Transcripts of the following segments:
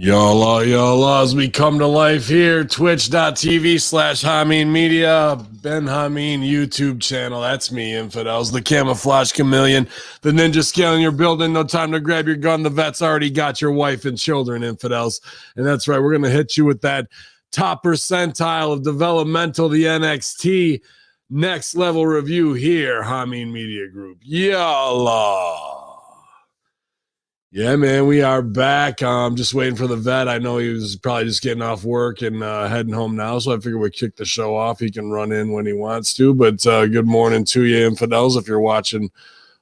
Y'all, as we come to life here, twitch.tv/Hamin Media, Ben Hamin YouTube channel. That's me, infidels, the camouflage chameleon, the ninja scaling your building. No time to grab your gun. The vet's already got your wife and children, infidels. And that's right, we're going to hit you with that top percentile of developmental, the NXT next level review here, Hamin Media Group. Y'all. Yeah, man, we are back. I'm just waiting for the vet. I know he was probably just getting off work and heading home now, so I figured we'd kick the show off. He can run in when he wants to, but good morning to you, infidels, if you're watching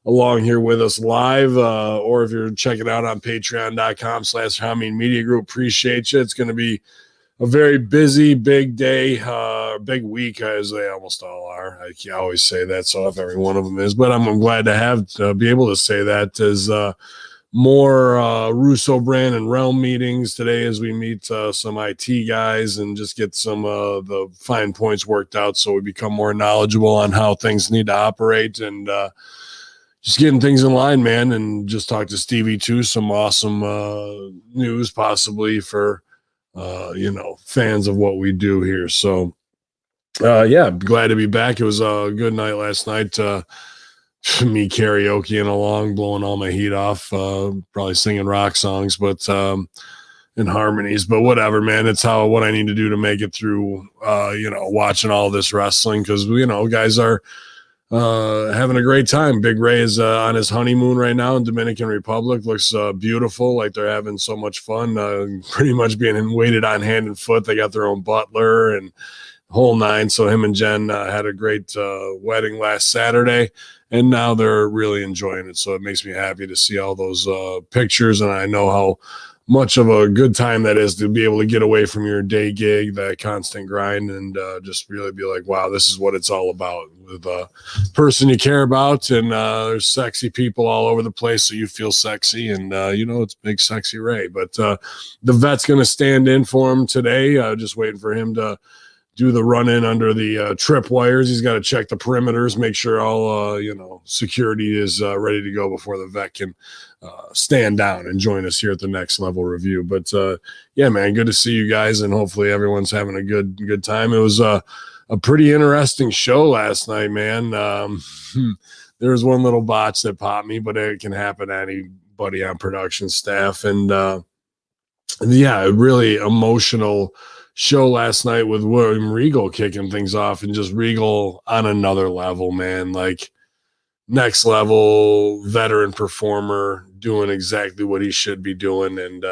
along here with us live, or if you're checking out on patreon.com/Hamin Media Group. Appreciate you. It's going to be a very busy, big day, big week, as they almost all are. I always say that, so if every one of them is, but I'm glad to be able to say that as more Russo brand and realm meetings today as we meet some IT guys and just get some the fine points worked out so we become more knowledgeable on how things need to operate and just getting things in line, man. And just talk to Stevie too, some awesome news possibly for fans of what we do here. So yeah, glad to be back. It was a good night last night. Me karaokeing along, blowing all my heat off, probably singing rock songs, but in harmonies, but whatever, man. It's what I need to do to make it through, watching all this wrestling, because guys are having a great time. Big Ray is on his honeymoon right now in Dominican Republic. Looks beautiful, like they're having so much fun, pretty much being waited on hand and foot. They got their own butler and whole nine. So him and Jen had a great wedding last Saturday, and now they're really enjoying it. So it makes me happy to see all those pictures, and I know how much of a good time that is to be able to get away from your day gig, that constant grind, and just really be like, wow, this is what it's all about, with a person you care about. And there's sexy people all over the place, so you feel sexy, and it's big sexy Ray. But the vet's going to stand in for him today, just waiting for him to do the run in under the trip wires. He's got to check the perimeters, make sure all security is ready to go before the vet can stand down and join us here at the next level review. But yeah, man, good to see you guys, and hopefully everyone's having a good time. It was a pretty interesting show last night, man. There was one little botch that popped me, but it can happen to anybody on production staff. And yeah, a really emotional show last night with William Regal kicking things off, and just Regal on another level, man. Like, next level veteran performer, doing exactly what he should be doing. And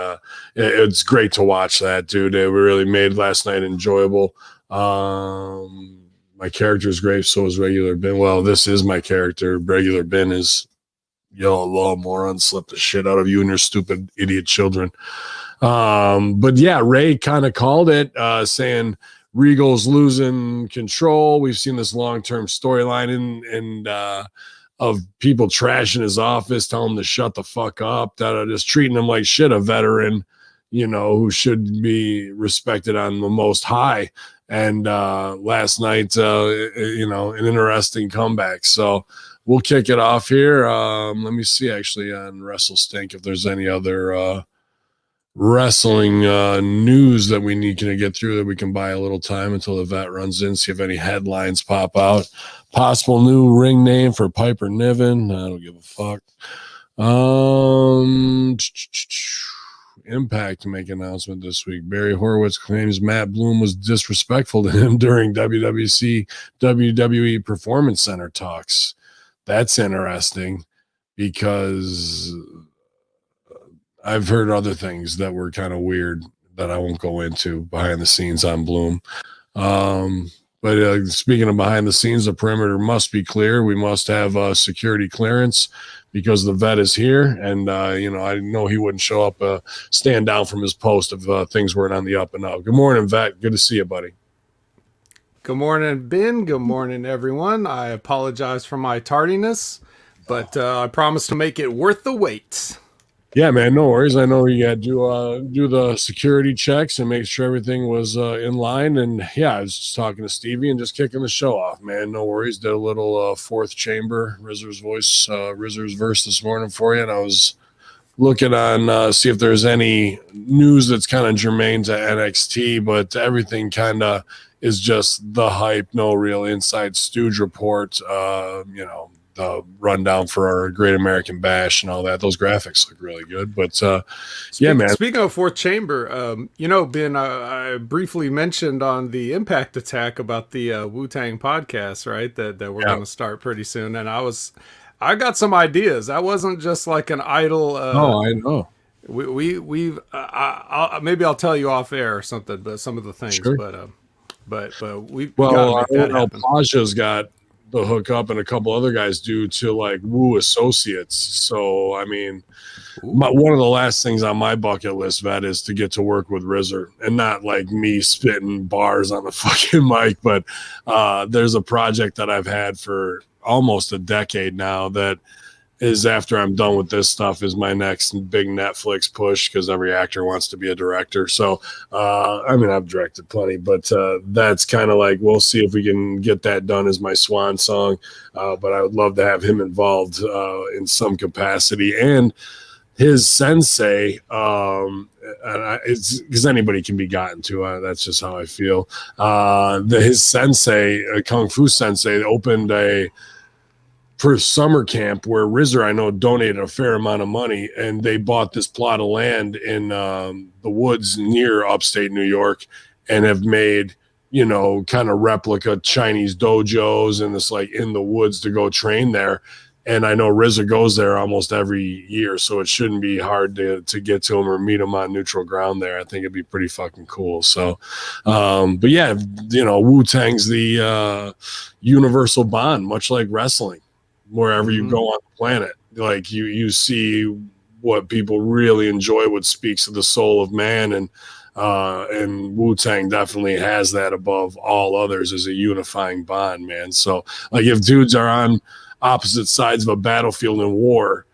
it's great to watch that, dude. It really made last night enjoyable. My character is great, so is Regular Ben. Well, this is my character. Regular Ben is, law moron, slip the shit out of you and your stupid idiot children. But yeah, Ray kind of called it, saying Regal's losing control. We've seen this long-term storyline and of people trashing his office, telling him to shut the fuck up, just treating him like shit, a veteran, who should be respected on the most high. And last night, an interesting comeback. So we'll kick it off here. Let me see actually on Wrestle Stink if there's any other wrestling news that we need to get through, that we can buy a little time until the vet runs in, see if any headlines pop out. Possible new ring name for Piper Niven. I don't give a fuck. Impact to make announcement this week. Barry Horowitz claims Matt Bloom was disrespectful to him during WWE Performance Center talks. That's interesting, because I've heard other things that were kind of weird that I won't go into behind the scenes on Bloom. But speaking of behind the scenes, the perimeter must be clear. We must have security clearance because the vet is here. And, I know he wouldn't show up, stand down from his post if things weren't on the up and up. Good morning, vet. Good to see you, buddy. Good morning, Ben. Good morning, everyone. I apologize for my tardiness, but I promise to make it worth the wait. Yeah, man, no worries. I know you got to do the security checks and make sure everything was in line. And yeah, I was just talking to Stevie and just kicking the show off, man. No worries. Did a little fourth chamber, Rizzer's verse this morning for you, and I was looking on see if there's any news that's kind of germane to NXT, but everything kind of is just the hype, no real inside stooge report. The rundown for our Great American Bash and all that. Those graphics look really good. But yeah, man. Speaking of Fourth Chamber, Ben, I briefly mentioned on the Impact Attack about the Wu-Tang podcast, right? That we're going to start pretty soon. And I got some ideas. That wasn't just like an idle. Oh, I know. We've maybe I'll tell you off air or something, but some of the things, sure. but we got to make that happen. Paja's got the hookup, and a couple other guys do to like Woo Associates. So I mean, one of the last things on my bucket list, Vet, is to get to work with RZA, and not like me spitting bars on the fucking mic, but there's a project that I've had for almost a decade now that is, after I'm done with this stuff, is my next big Netflix push, because every actor wants to be a director. So, I mean, I've directed plenty, but that's kind of like, we'll see if we can get that done as my swan song. But I would love to have him involved in some capacity. And his sensei, it's because anybody can be gotten to. That's just how I feel. His sensei, Kung Fu sensei, opened for summer camp where RZA, I know, donated a fair amount of money, and they bought this plot of land in the woods near upstate New York, and have made, kind of replica Chinese dojos and this like in the woods to go train there. And I know RZA goes there almost every year, so it shouldn't be hard to get to him or meet him on neutral ground there. I think it'd be pretty fucking cool. So, but yeah, Wu-Tang's the universal bond, much like wrestling. Wherever you go on the planet, like you see what people really enjoy, what speaks to the soul of man, and Wu-Tang definitely has that above all others as a unifying bond, man. So like if dudes are on opposite sides of a battlefield in war,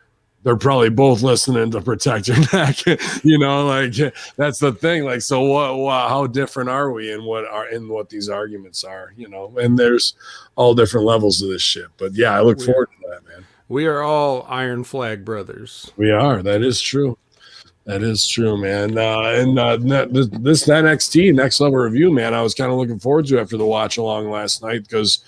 they're probably both listening to Protect Your Neck. Like that's the thing. Like, so what, how different are we in what these arguments are, and there's all different levels of this shit. But yeah, I look forward to that, man. We are all Iron Flag brothers. We are. That is true. That is true, man. This NXT Next Level Review, man, I was kind of looking forward to after the watch along last night, because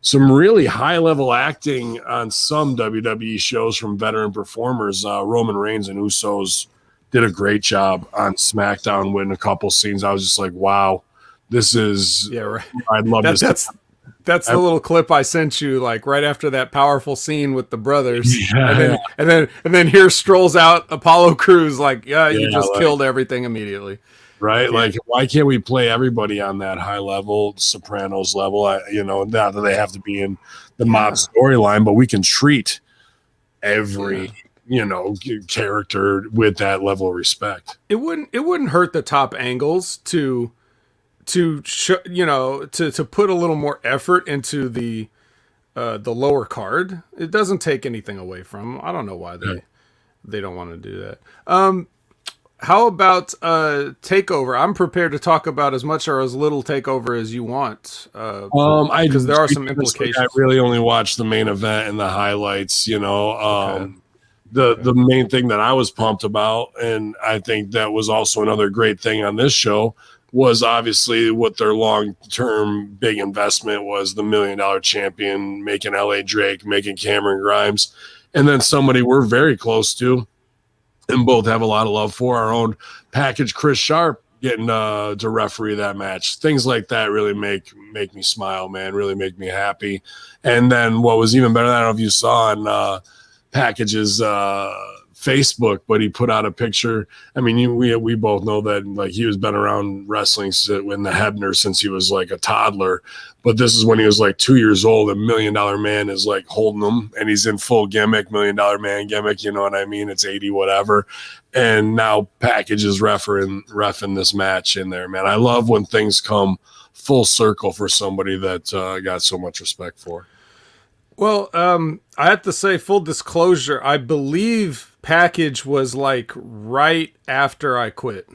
some really high-level acting on some WWE shows from veteran performers. Roman Reigns and Usos did a great job on SmackDown with a couple scenes. I was just like, wow, this is... Yeah, right. I'd love this. That's the little clip I sent you, like right after that powerful scene with the brothers. Yeah, and then here strolls out Apollo Crews, like, you just killed everything immediately. Right? Yeah. Like, why can't we play everybody on that high level, Sopranos level? Not that they have to be in the mob storyline, but we can treat every, character with that level of respect. It wouldn't hurt the top angles to put a little more effort into the lower card. It doesn't take anything away from them. I don't know why they don't want to do that. How about Takeover? I'm prepared to talk about as much or as little Takeover as you want. Because there are some implications. I really only watched the main event and the highlights. Okay. The main thing that I was pumped about, and I think that was also another great thing on this show, was obviously what their long-term big investment was, the $1 Million Champion, making LA Drake, making Cameron Grimes, and then somebody we're very close to and both have a lot of love for, our own package, Chris Sharp, getting to referee that match. Things like that really make me smile, man, really make me happy. And then what was even better, I don't know if you saw on Package's Facebook, but he put out a picture. I mean, we both know that, like, he was been around wrestling in the Hebner since he was like a toddler, but this is when he was like 2 years old. $1 Million Man is like holding him, and he's in full gimmick, $1 Million Man gimmick. You know what I mean? It's 80 whatever, and now Package is reffing this match in there, man. I love when things come full circle for somebody that got so much respect for. Well, I have to say, full disclosure, I believe Package was like right after I quit.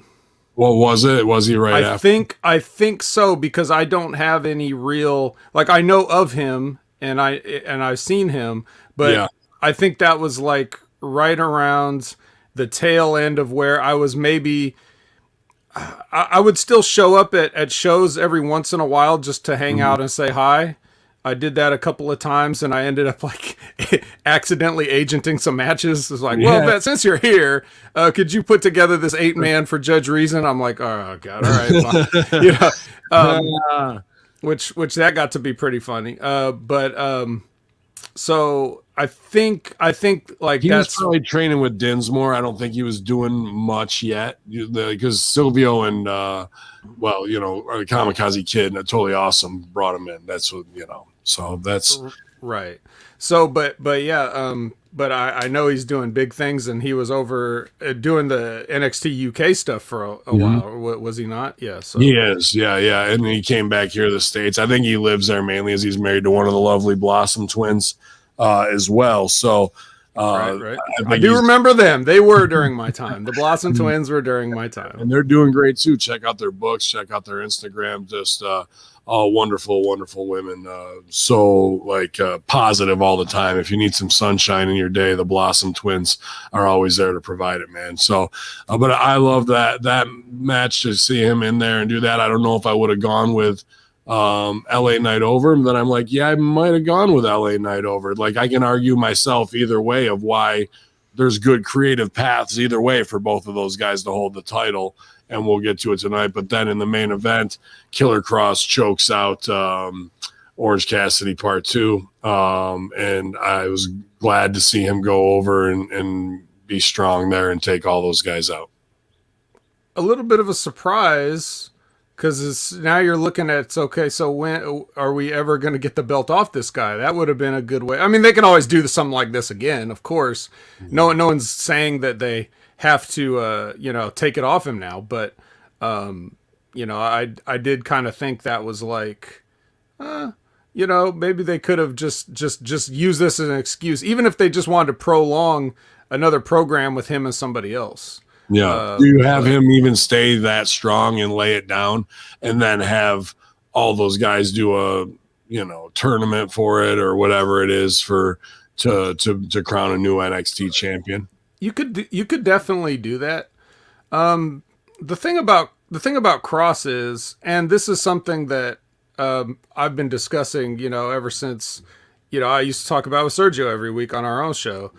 What was it? Was he right after? I think so, because I don't have any real, like, I know of him and I've seen him, but I think that was like right around the tail end of where I was maybe I would still show up at shows every once in a while just to hang out and say hi. I did that a couple of times, and I ended up like accidentally agenting some matches. It's like, well, Vet, since you're here, could you put together this 8-man for Judge Reason? I'm like, oh god, all right, fine. You know, which that got to be pretty funny. So I think like he that's was probably training with Dinsmore. I don't think he was doing much yet because Silvio and Kamikaze Kid and a Totally Awesome brought him in. That's what So that's right. So, but yeah, but I know he's doing big things, and he was over doing the NXT UK stuff for a while. Was he not? Yeah. So he is. Yeah. And he came back here to the States. I think he lives there mainly as he's married to one of the lovely Blossom twins as well. So right. I do remember them. They were during my time. The Blossom twins were during my time. And they're doing great too. Check out their books, check out their Instagram. Just all wonderful, wonderful women. So positive all the time. If you need some sunshine in your day, the Blossom twins are always there to provide it, man. So, but I love that match to see him in there and do that. I don't know if I would have gone with LA Knight over, and then I'm like, yeah, I might have gone with LA Knight over. Like, I can argue myself either way of why there's good creative paths either way for both of those guys to hold the title, and we'll get to it tonight. But then in the main event, Killer Cross chokes out Orange Cassidy Part 2, and I was glad to see him go over and be strong there and take all those guys out. A little bit of a surprise, because now you're looking at, okay, so when are we ever going to get the belt off this guy? That would have been a good way. I mean, they can always do something like this again, of course. No one's saying that they have to, take it off him now. But, I did kind of think that was like, maybe they could have just used this as an excuse, even if they just wanted to prolong another program with him and somebody else. Yeah. Do you have him even stay that strong and lay it down, and then have all those guys do a tournament for it or whatever it is to crown a new NXT champion? You could definitely do that. The thing about Cross is, and this is something that I've been discussing, ever since I used to talk about with Sergio every week on our own show.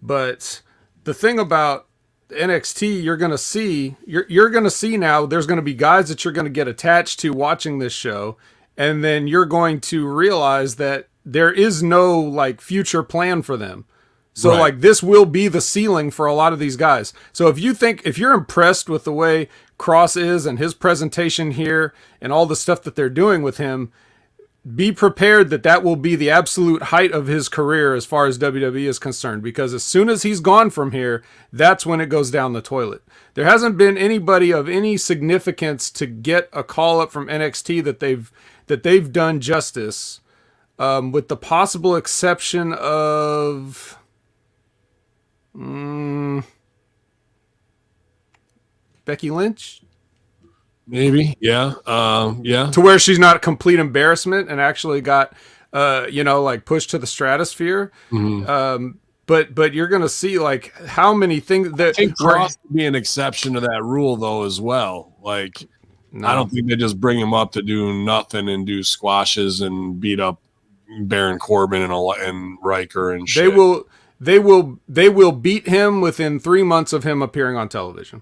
But the thing about NXT, you're going to see now, there's going to be guys that you're going to get attached to watching this show, and then you're going to realize that there is no future plan for them. So right. This will be the ceiling for a lot of these guys. So if you're impressed with the way Cross is and his presentation here and all the stuff that they're doing with him, be prepared that will be the absolute height of his career as far as WWE is concerned, because as soon as he's gone from here, that's when it goes down the toilet. There hasn't been anybody of any significance to get a call up from NXT that they've done justice, with the possible exception of Becky Lynch. Maybe, yeah. To where she's not a complete embarrassment and actually got, pushed to the stratosphere. Mm-hmm. But you're gonna see how many things that I think Cross would be an exception to that rule though as well. No. I don't think they just bring him up to do nothing and do squashes and beat up Baron Corbin and Riker and shit. They will beat him within 3 months of him appearing on television.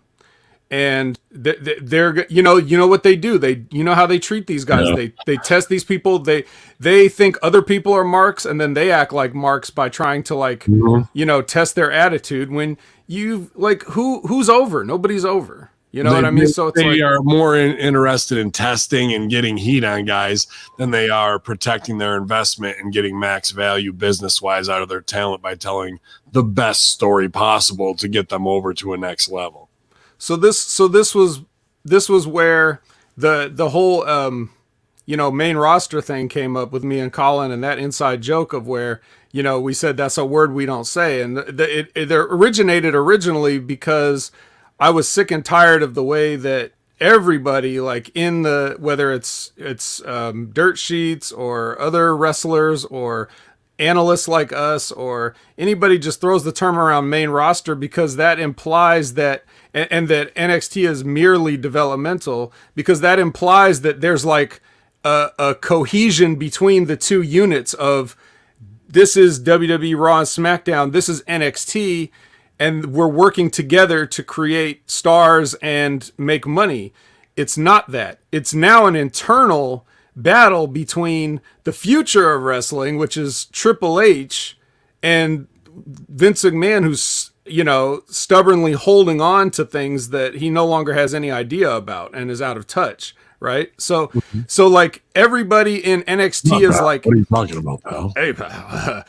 And they're what they do. How they treat these guys. Yeah. They test these people. They think other people are marks, and then they act like marks by trying to test their attitude. When who's over? Nobody's over. You know what I mean? So they are more interested in testing and getting heat on guys than they are protecting their investment and getting max value business wise out of their talent by telling the best story possible to get them over to a next level. So this was where the whole main roster thing came up with me and Colin, and that inside joke of where we said that's a word we don't say, and it originated originally because I was sick and tired of the way that everybody in the, whether it's dirt sheets or other wrestlers or analysts like us or anybody just throws the term around main roster because that implies that, and that NXT is merely developmental, because that implies that there's like a cohesion between the two units of this is WWE Raw and SmackDown, this is NXT, and we're working together to create stars and make money. It's not that. It's now an internal battle between the future of wrestling, which is Triple H, and Vince McMahon, who's, you know, stubbornly holding on to things that he no longer has any idea about and is out of touch. Right. So like everybody in NXT is like, what are you talking about, pal? Hey, pal.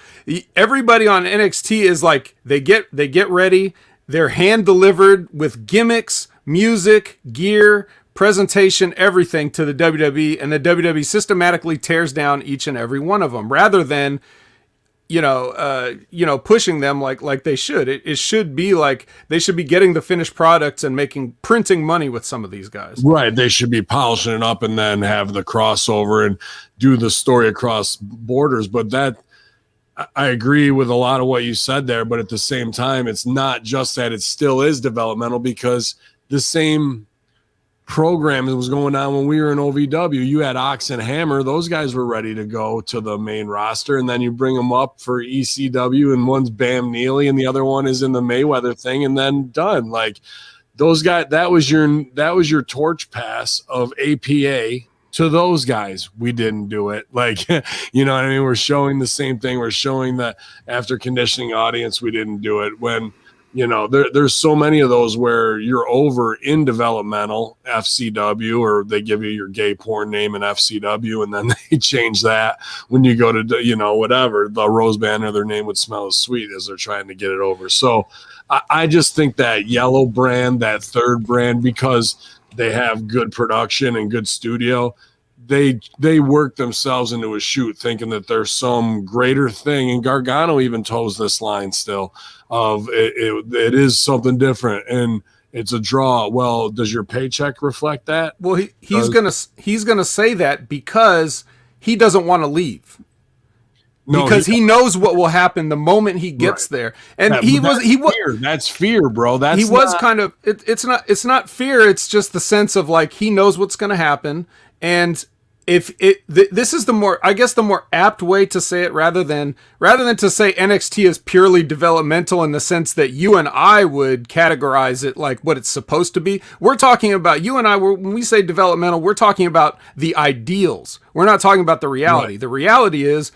Everybody on NXT is like, they get ready. They're hand delivered with gimmicks, music, gear, presentation, everything to the WWE, and the WWE systematically tears down each and every one of them rather than, pushing them like they should. It should be like they should be getting the finished products and printing money with some of these guys. Right. They should be polishing it up and then have the crossover and do the story across borders. But that, I agree with a lot of what you said there. But at the same time, it's not just that, it still is developmental, because the same program that was going on when we were in OVW, you had Ox and Hammer, those guys were ready to go to the main roster, and then you bring them up for ECW, and one's Bam Neely and the other one is in the Mayweather thing, and then done. Like those guys, that was your torch pass of APA to those guys. We didn't do it. Like, you know what I mean? We're showing the same thing. We're showing the after conditioning audience. We didn't do it when, you know, there's so many of those where you're over in developmental FCW, or they give you your gay porn name in FCW, and then they change that when you go to, you know, whatever, the Rose Band, or their name would smell as sweet as they're trying to get it over. So I just think that yellow brand, that third brand, because they have good production and good studio, they work themselves into a shoot thinking that there's some greater thing. And Gargano even toes this line still of it is something different and it's a draw. Well, does your paycheck reflect that? Well, he's gonna say that because he doesn't want to leave. No, because he knows what will happen the moment he gets there. And fear. That's fear, bro. It's not fear. It's just the sense of like, he knows what's going to happen. And this is the more apt way to say it, rather than to say NXT is purely developmental in the sense that you and I would categorize it like what it's supposed to be. We're talking about, you and I, when we say developmental, we're talking about the ideals. We're not talking about the reality. Right. The reality is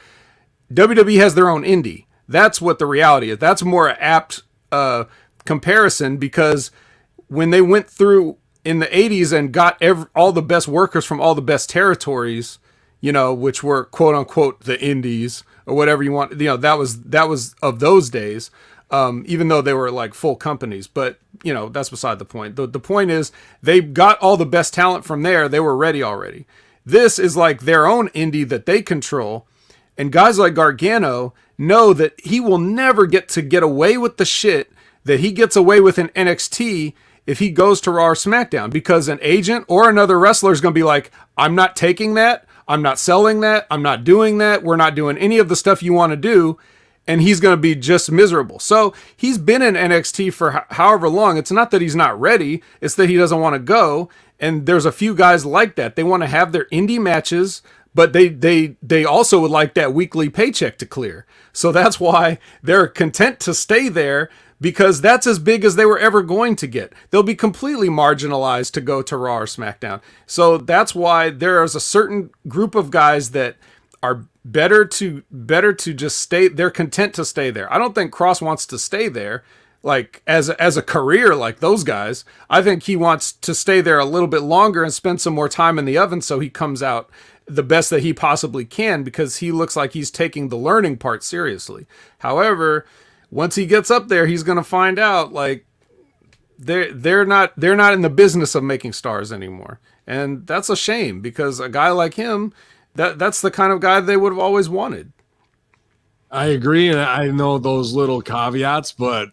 WWE has their own indie. That's what the reality is. That's a more apt comparison, because when they went through in the 80s and got all the best workers from all the best territories, you know, which were quote unquote the indies or whatever you want, you know, that was of those days, even though they were like full companies. But, you know, that's beside the point. The point is they got all the best talent from there. They were ready already. This is like their own indie that they control. And guys like Gargano know that he will never get away with the shit that he gets away with in NXT if he goes to Raw or SmackDown, because an agent or another wrestler is going to be like, I'm not taking that. I'm not selling that. I'm not doing that. We're not doing any of the stuff you want to do. And he's going to be just miserable. So he's been in NXT for however long. It's not that he's not ready. It's that he doesn't want to go. And there's a few guys like that. They want to have their indie matches, but they also would like that weekly paycheck to clear. So that's why they're content to stay there, because that's as big as they were ever going to get. They'll be completely marginalized to go to Raw or SmackDown. So that's why there is a certain group of guys that are better to just stay. They're content to stay there. I don't think Cross wants to stay there like as a career like those guys. I think he wants to stay there a little bit longer and spend some more time in the oven so he comes out the best that he possibly can, because he looks like he's taking the learning part seriously. However, once he gets up there, he's going to find out like they're not in the business of making stars anymore. And that's a shame, because a guy like him, that's the kind of guy they would have always wanted. I agree. And I know those little caveats, but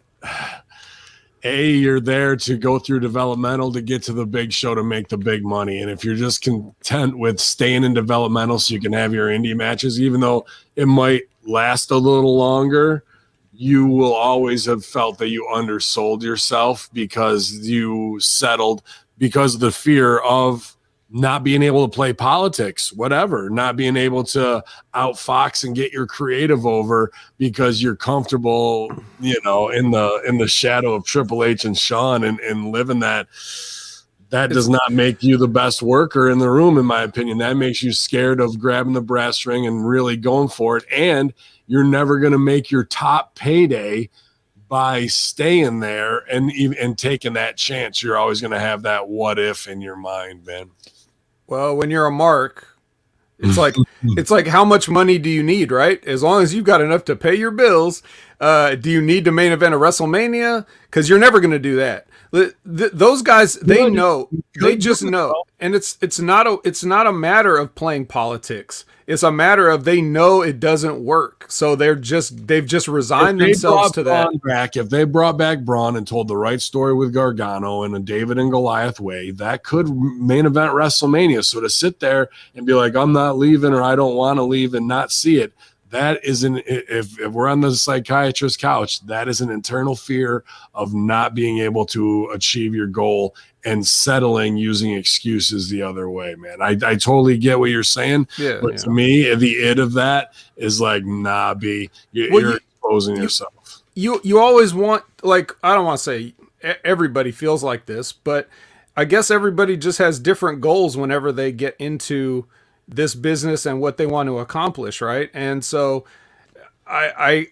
you're there to go through developmental to get to the big show to make the big money. And if you're just content with staying in developmental so you can have your indie matches, even though it might last a little longer, you will always have felt that you undersold yourself because you settled because of the fear of not being able to play politics, whatever, not being able to outfox and get your creative over because you're comfortable, in the shadow of Triple H and Shawn and living that. That does not make you the best worker in the room, in my opinion. That makes you scared of grabbing the brass ring and really going for it. And you're never going to make your top payday by staying there and taking that chance. You're always going to have that what if in your mind, man. Well, when you're a mark, it's like how much money do you need, right? As long as you've got enough to pay your bills, do you need to main event a WrestleMania? Because you're never going to do that. Those guys, they know, they just know, and it's not a matter of playing politics. It's a matter of they know it doesn't work, so they've just resigned themselves to that. If they brought back Braun and told the right story with Gargano in a David and Goliath way, that could main event WrestleMania. So to sit there and be like, I'm not leaving or I don't want to leave and not see it, that is if we're on the psychiatrist's couch, that is an internal fear of not being able to achieve your goal and settling using excuses the other way, man. I totally get what you're saying. Yeah, but to me, the id of that is like, nah, B, you're exposing yourself. You always want, like, I don't want to say everybody feels like this, but I guess everybody just has different goals whenever they get into this business and what they want to accomplish, right? And so I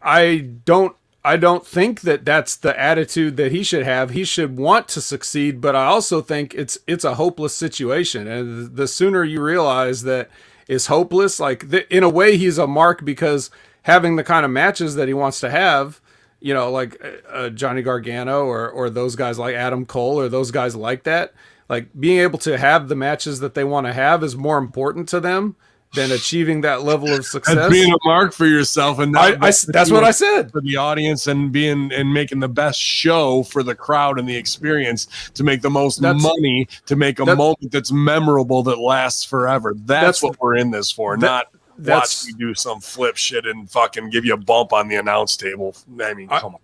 don't think that that's the attitude that he should have. He should want to succeed, but I also think it's a hopeless situation. And the sooner you realize that it's hopeless, like in a way he's a mark because having the kind of matches that he wants to have, like Johnny Gargano or those guys like Adam Cole or those guys like that, like being able to have the matches that they want to have is more important to them than achieving that level of success. That's being a mark for yourself, and that's what I said, for the audience and making the best show for the crowd and the experience to make the most money, to make a moment that's memorable that lasts forever. That's what we're in this for, not watch me do some flip shit and fucking give you a bump on the announce table. I mean, come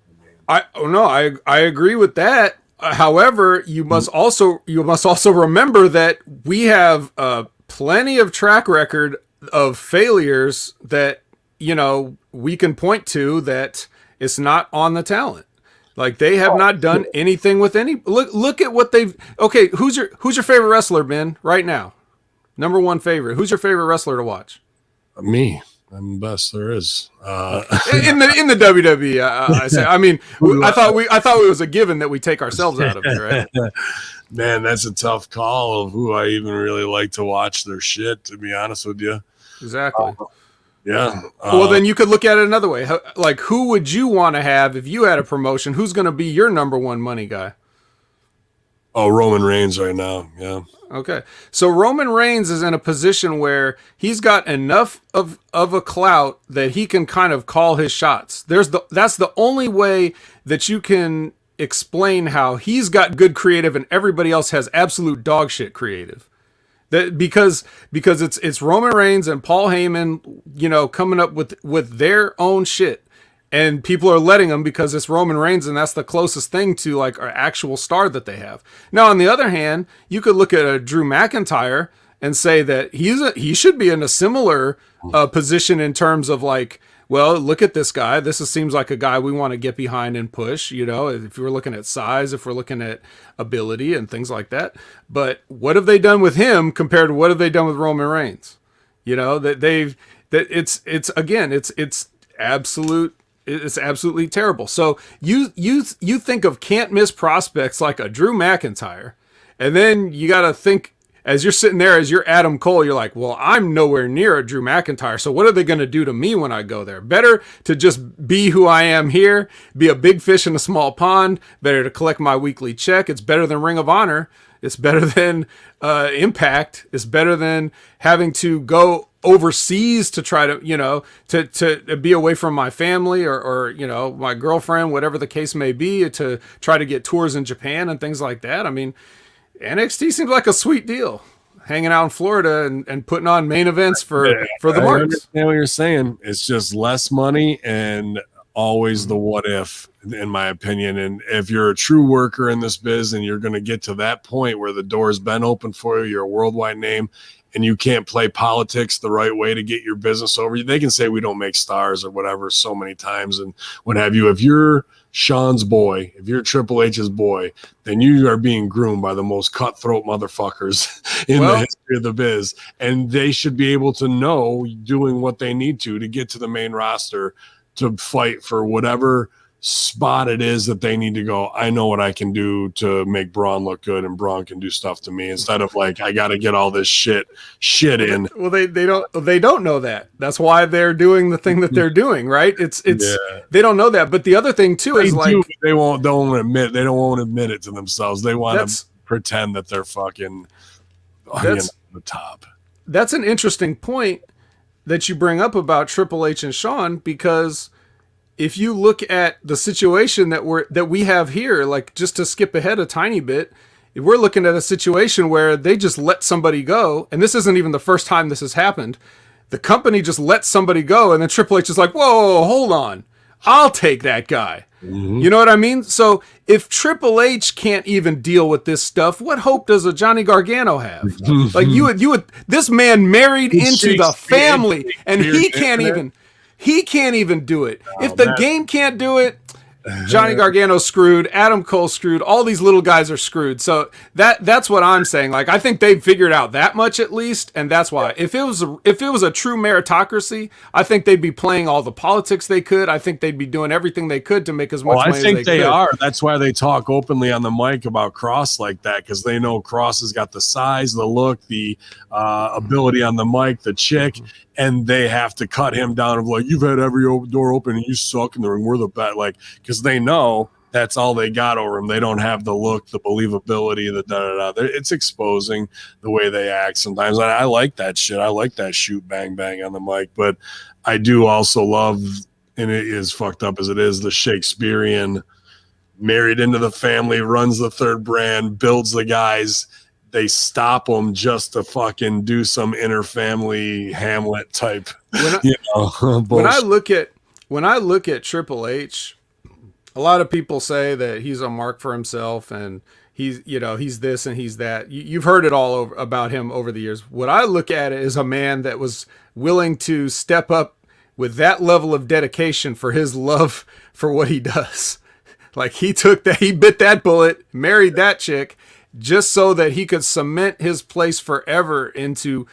on. I agree with that. However, you must also remember that we have plenty of track record of failures that we can point to that it's not on the talent. Like they have not done anything with any. Look at what they've. Okay, who's your favorite wrestler, Ben? Right now, number one favorite. Who's your favorite wrestler to watch? Me. I'm the best there is in the WWE. I thought it was a given that we take ourselves out of it, right? Man, that's a tough call of who I even really like to watch their shit. To be honest with you, exactly. Yeah. Well, then you could look at it another way. Like, who would you want to have if you had a promotion? Who's going to be your number one money guy? Oh, Roman Reigns right now. Yeah. Okay. So Roman Reigns is in a position where he's got enough of a clout that he can kind of call his shots. That's the only way that you can explain how he's got good creative and everybody else has absolute dog shit creative. That because it's Roman Reigns and Paul Heyman, coming up with their own shit. And people are letting them because it's Roman Reigns, and that's the closest thing to like an actual star that they have. Now, on the other hand, you could look at a Drew McIntyre and say that he should be in a similar position in terms of like, well, look at this guy. Seems like a guy we want to get behind and push. If we're looking at size, if we're looking at ability and things like that. But what have they done with him compared to what have they done with Roman Reigns? It's absolute. It's absolutely terrible. So you think of can't miss prospects like a Drew McIntyre, and then you got to think as you're sitting there as you're Adam Cole, you're like, well, I'm nowhere near a Drew McIntyre. So what are they going to do to me when I go there? Better to just be who I am here, be a big fish in a small pond. Better to collect my weekly check. It's better than Ring of Honor. It's better than Impact. It's better than having to go overseas to try to, to be away from my family or my girlfriend, whatever the case may be, to try to get tours in Japan and things like that. I mean, NXT seems like a sweet deal. hanging out in Florida and putting on main events for the I marks. understand what you're saying. It's just less money and always the what if, in my opinion. And if you're a true worker in this biz and you're going to get to that point where the door's been open for you, you're a worldwide name, and you can't play politics the right way to get your business over. They can say we don't make stars or whatever so many times and what have you. If you're Sean's boy, if you're Triple H's boy, then you are being groomed by the most cutthroat motherfuckers in the history of the biz. And they should be able to know doing what they need to get to the main roster to fight for whatever spot it is that they need to go. I know what I can do to make Braun look good, and Braun can do stuff to me instead of like I got to get all this shit in. Well, they don't know that. That's why they're doing the thing that they're doing, right? It's they don't know that. But the other thing too is they won't admit it to themselves. They want to pretend that they're fucking the top. That's an interesting point that you bring up about Triple H and Shawn, because if you look at the situation that we have here, like just to skip ahead a tiny bit, if we're looking at a situation where they just let somebody go, and this isn't even the first time this has happened. The company just lets somebody go, and then Triple H is like, whoa, hold on. I'll take that guy. Mm-hmm. You know what I mean? So if Triple H can't even deal with this stuff, what hope does a Johnny Gargano have? Mm-hmm. Like you would, this man married into the family, and he can't even do it. If the game can't do it, Johnny Gargano's screwed, Adam Cole's screwed, all these little guys are screwed. So that's what I'm saying. Like I think they've figured out that much at least, and that's why. If it was a true meritocracy, I think they'd be playing all the politics they could. I think they'd be doing everything they could to make as much money as they could. I think they are. That's why they talk openly on the mic about Cross like that, because they know Cross has got the size, the look, the ability on the mic, the chick. Mm-hmm. And they have to cut him down of like, you've had every door open and you suck in the ring. We're the best. Like, because they know that's all they got over him. They don't have the look, the believability, the da-da-da. It's exposing the way they act sometimes. I like that shit. I like that shoot, bang, bang on the mic. But I do also love, and it is fucked up as it is, the Shakespearean married into the family, runs the third brand, builds the guys. They stop them just to fucking do some inner family Hamlet type. When I look at Triple H, a lot of people say that he's a mark for himself and he's this and he's that. You've heard it all about him over the years. What I look at is a man that was willing to step up with that level of dedication for his love for what he does. Like he bit that bullet, married that chick, just so that he could cement his place forever into,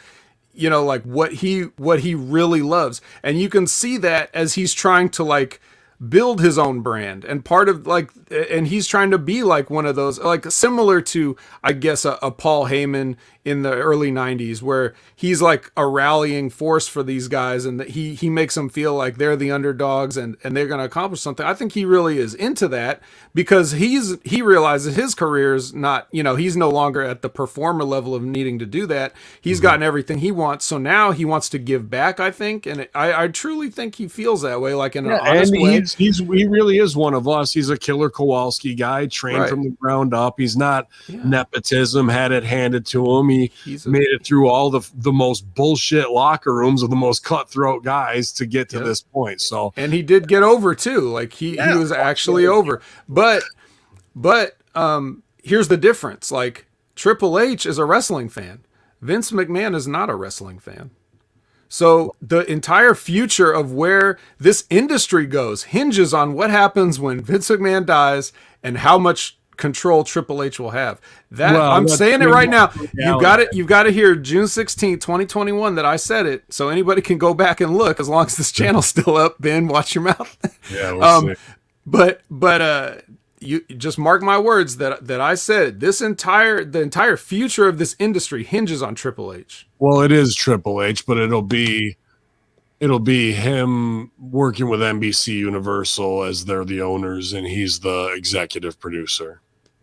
like what he really loves. And you can see that as he's trying to like build his own brand, and part of like, and he's trying to be like one of those, like similar to, I guess, a Paul Heyman in the early 90s, where he's like a rallying force for these guys, and that he makes them feel like they're the underdogs and they're going to accomplish something. I think he really is into that, because he realizes his career is not, he's no longer at the performer level of needing to do that. He's gotten everything he wants, so now he wants to give back, I think, and I truly think he feels that way, like in an honest way. He really is one of us. He's a killer Kowalski guy, trained from the ground up. He's not nepotism, had it handed to him. He made it through all the most bullshit locker rooms of the most cutthroat guys to get to this point. So, and he did get over too. Like he was actually over. But here's the difference. Like Triple H is a wrestling fan. Vince McMahon is not a wrestling fan. So the entire future of where this industry goes hinges on what happens when Vince McMahon dies and how much control Triple H will have. I'm saying it right now. You've got to hear June 16th, 2021 that I said it, so anybody can go back and look as long as this channel's still up. Ben, watch your mouth. Yeah, we'll see. But you just mark my words that I said the entire future of this industry hinges on Triple H. Well, it is Triple H, but it'll be him working with NBC Universal as they're the owners and he's the executive producer.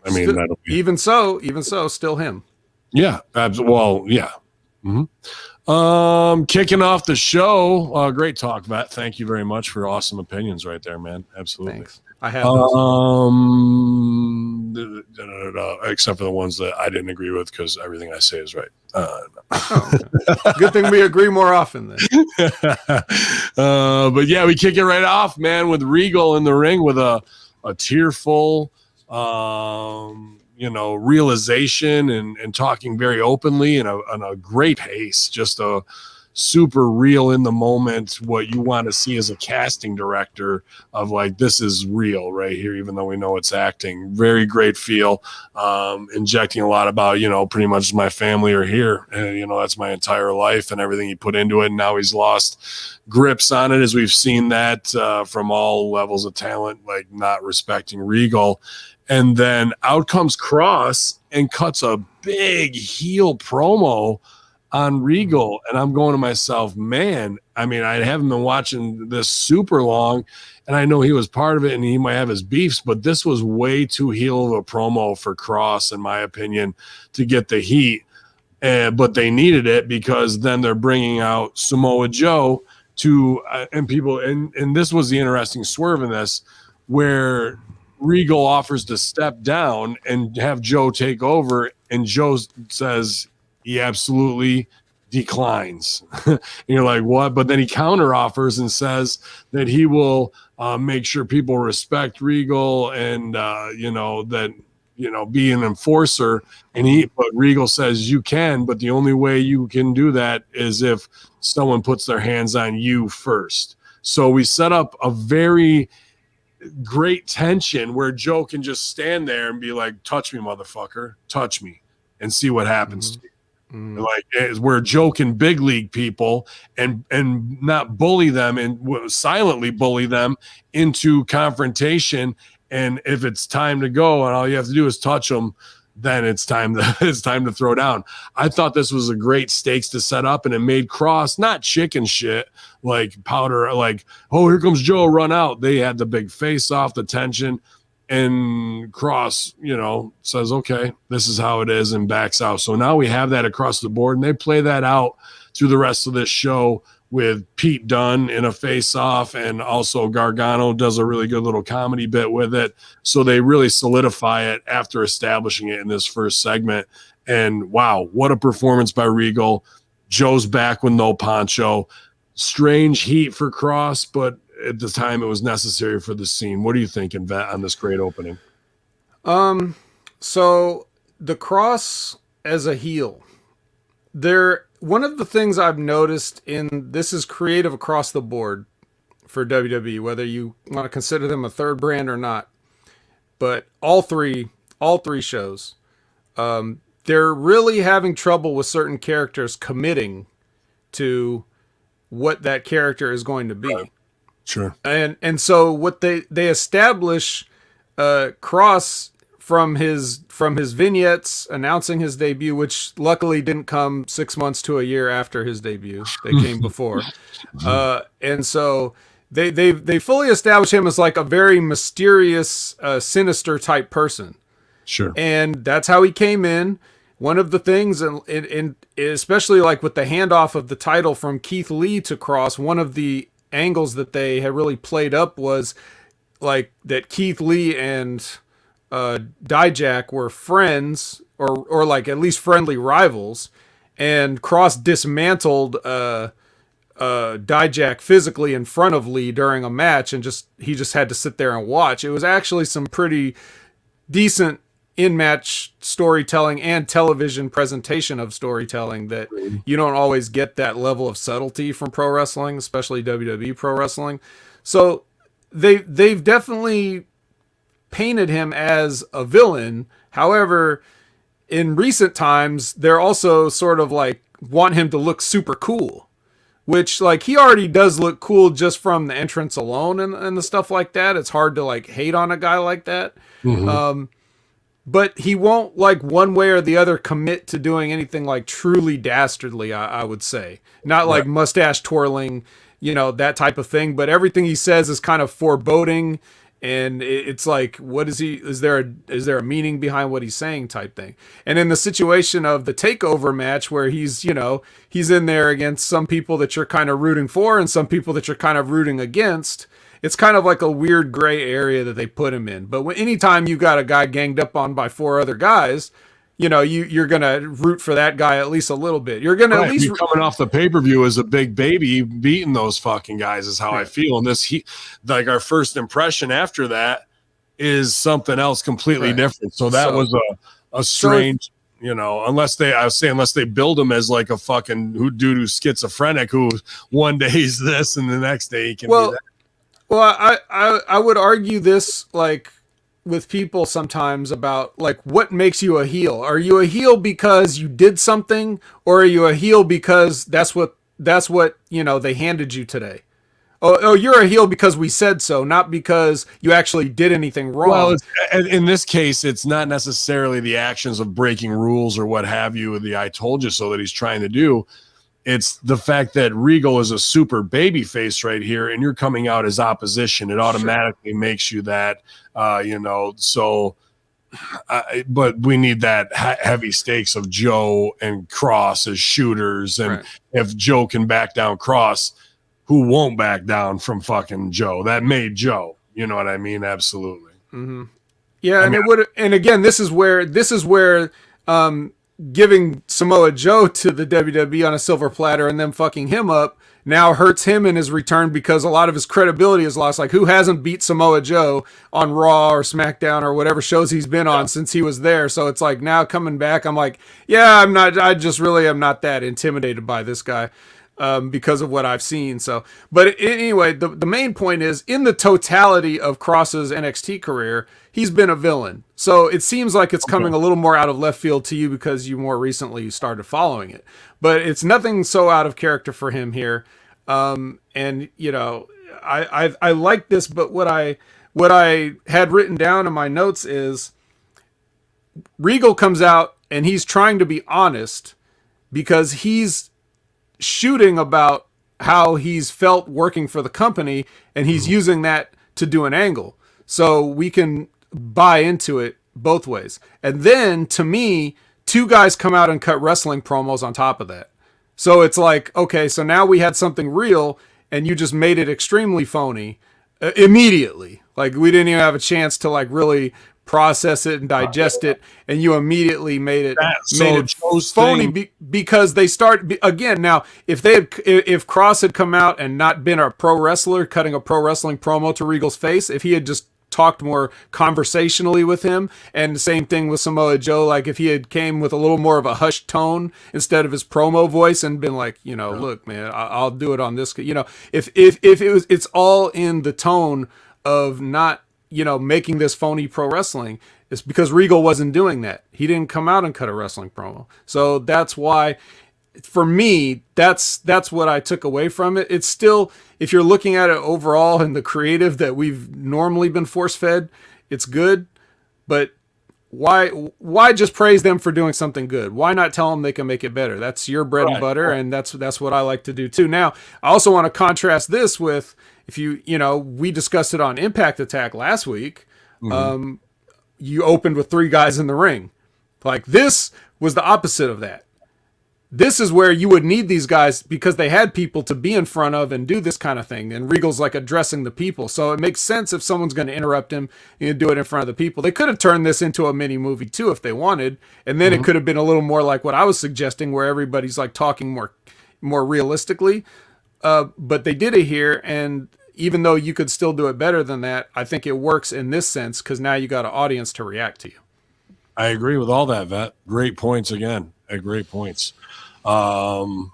I mean, that'll be even so, still him. Yeah, well, yeah. Mm-hmm. Kicking off the show. Great talk, Matt. Thank you very much for awesome opinions right there, man. Absolutely. Thanks. I have those. Except for the ones that I didn't agree with because everything I say is right. Good thing we agree more often then. But yeah, we kick it right off, man, with Regal in the ring with a tearful, realization and talking very openly and a great pace, just a super real in the moment, what you want to see as a casting director of like, this is real right here, even though we know it's acting. Very great feel, injecting a lot about, pretty much my family are here, and that's my entire life and everything he put into it, and now he's lost grips on it, as we've seen that from all levels of talent, like not respecting Regal. And then out comes Cross and cuts a big heel promo on Regal, and I'm going to myself, man, I mean, I haven't been watching this super long, and I know he was part of it and he might have his beefs, but this was way too heel of a promo for Cross, in my opinion, to get the heat. But they needed it because then they're bringing out Samoa Joe to and people, and this was the interesting swerve in this, where Regal offers to step down and have Joe take over, and Joe says he absolutely declines. And you're like, what? But then he counter offers and says that he will make sure people respect Regal and, be an enforcer. But Regal says you can, but the only way you can do that is if someone puts their hands on you first. So we set up a very great tension where Joe can just stand there and be like, touch me, motherfucker, touch me, and see what happens to you. Like, where Joe can big league people and not bully them and silently bully them into confrontation. And if it's time to go and all you have to do is touch them, then it's time to throw down. I thought this was a great stakes to set up, and it made Cross not chicken shit like powder, like, oh, here comes Joe, run out. They had the big face off, the tension. And Cross, says, okay, this is how it is, and backs out. So now we have that across the board, and they play that out through the rest of this show with Pete Dunne in a face-off, and also Gargano does a really good little comedy bit with it. So they really solidify it after establishing it in this first segment. And wow, what a performance by Regal. Joe's back with no poncho. Strange heat for Cross, but at the time it was necessary for the scene. What are you thinking, Vet, on this great opening? So the Cross as a heel, one of the things I've noticed in this is creative across the board for WWE, whether you want to consider them a third brand or not, but all three shows, they're really having trouble with certain characters committing to what that character is going to be. Right. Sure. And so what they establish Cross from his vignettes announcing his debut, which luckily didn't come 6 months to a year after his debut. They came before. And so they fully established him as like a very mysterious, sinister type person. Sure. And that's how he came in. One of the things, and especially like with the handoff of the title from Keith Lee to Cross, one of the angles that they had really played up was like that Keith Lee and Dijak were friends or like at least friendly rivals, and Cross dismantled Dijak physically in front of Lee during a match, and he just had to sit there and watch. It was actually some pretty decent in-match storytelling and television presentation of storytelling that you don't always get that level of subtlety from pro wrestling, especially WWE pro wrestling. So they've definitely painted him as a villain. However, in recent times, they're also sort of like want him to look super cool, which like he already does look cool just from the entrance alone and the stuff like that. It's hard to like hate on a guy like that. Mm-hmm. But he won't like one way or the other commit to doing anything like truly dastardly, I would say. Not like mustache twirling, that type of thing. But everything he says is kind of foreboding. And it's like, is there a meaning behind what he's saying type thing? And in the situation of the takeover match where he's in there against some people that you're kind of rooting for and some people that you're kind of rooting against, it's kind of like a weird gray area that they put him in. But anytime you got a guy ganged up on by 4 other guys, you know, you're gonna root for that guy at least a little bit. You're gonna at least coming off the pay-per-view as a big baby beating those fucking guys is how I feel. And like our first impression after that is something else completely different. So that was a strange, you know, unless they build him as like a fucking dude who's schizophrenic, who one day he's this and the next day he can be that. Well, I would argue this, like, with people sometimes about, like, what makes you a heel? Are you a heel because you did something, or are you a heel because that's what you know, they handed you today? Oh, you're a heel because we said so, not because you actually did anything wrong. Well, in this case, it's not necessarily the actions of breaking rules or what have you, the I told you so that he's trying to do. It's the fact that Regal is a super baby face right here, and you're coming out as opposition. It automatically makes you that, you know, so, but we need that heavy stakes of Joe and Cross as shooters. And if Joe can back down Cross, who won't back down from fucking Joe? That made Joe. You know what I mean? Absolutely. Mm-hmm. Yeah, it would. And again, this is where giving Samoa Joe to the WWE on a silver platter and then fucking him up now hurts him in his return, because a lot of his credibility is lost. Like, who hasn't beat Samoa Joe on Raw or SmackDown or whatever shows he's been on since he was there? So it's like, now coming back, I'm like, yeah, I just really am not that intimidated by this guy. Because of what I've seen. So, but anyway, the main point is, in the totality of Cross's NXT career, he's been a villain. So it seems like it's coming a little more out of left field to you because you more recently started following it. But it's nothing so out of character for him here. And you know, I like this, but what I had written down in my notes is Regal comes out and he's trying to be honest, because he's shooting about how he's felt working for the company, and he's using that to do an angle, so we can buy into it both ways. And then, to me, 2 guys come out and cut wrestling promos on top of that. So it's like, okay, so now we had something real, and you just made it extremely phony immediately. Like, we didn't even have a chance to, like, really process it and digest it, and you immediately made it phony because they start again. Now, if Cross had come out and not been a pro wrestler cutting a pro wrestling promo to Regal's face, if he had just talked more conversationally with him, and the same thing with Samoa Joe, like if he had came with a little more of a hushed tone instead of his promo voice and been like, you know, look, man, I'll do it on this, you know, if it was, it's all in the tone of not, you know, making this phony pro wrestling. It's because Regal wasn't doing that. He didn't come out and cut a wrestling promo. So that's why, for me, that's what I took away from it. It's still, if you're looking at it overall in the creative that we've normally been force fed, it's good. But why just praise them for doing something good? Why not tell them they can make it better? That's your bread and butter, and that's what I like to do too. Now, I also want to contrast this with, if you know, we discussed it on Impact Attack last week. Mm-hmm. You opened with 3 guys in the ring. Like, this was the opposite of that. This is where you would need these guys because they had people to be in front of and do this kind of thing. And Regal's like addressing the people. So it makes sense if someone's going to interrupt him and do it in front of the people. They could have turned this into a mini movie too if they wanted. And then it could have been a little more like what I was suggesting, where everybody's like talking more realistically. But they did it here. And even though you could still do it better than that, I think it works in this sense because now you got an audience to react to you. I agree with all that, Vet. Great points again. Great points. I'm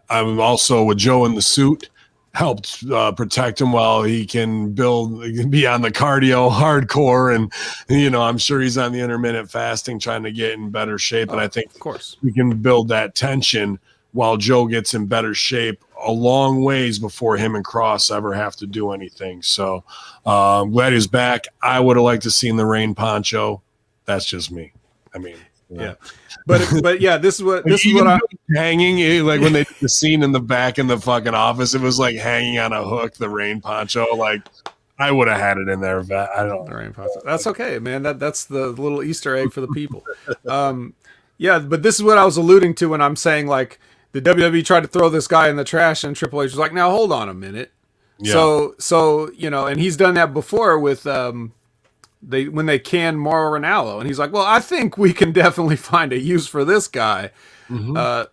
also with Joe in the suit, helped protect him while he can be on the cardio hardcore. And, you know, I'm sure he's on the intermittent fasting trying to get in better shape. And I think, of course, we can build that tension while Joe gets in better shape a long ways before him and Cross ever have to do anything. So glad he's back. I would have liked to seen the rain poncho. That's just me. I mean, yeah. But yeah, this is what I'm hanging, like when they did the scene in the back in the fucking office, it was like hanging on a hook, the rain poncho. Like, I would have had it in there. But I don't know. Rain poncho. That's okay, man. That's the little Easter egg for the people. Yeah, but this is what I was alluding to when I'm saying, like, the WWE tried to throw this guy in the trash, and Triple H was like, now hold on a minute. So and he's done that before with when they canned Mauro Ranallo, and he's like, well, I think we can definitely find a use for this guy.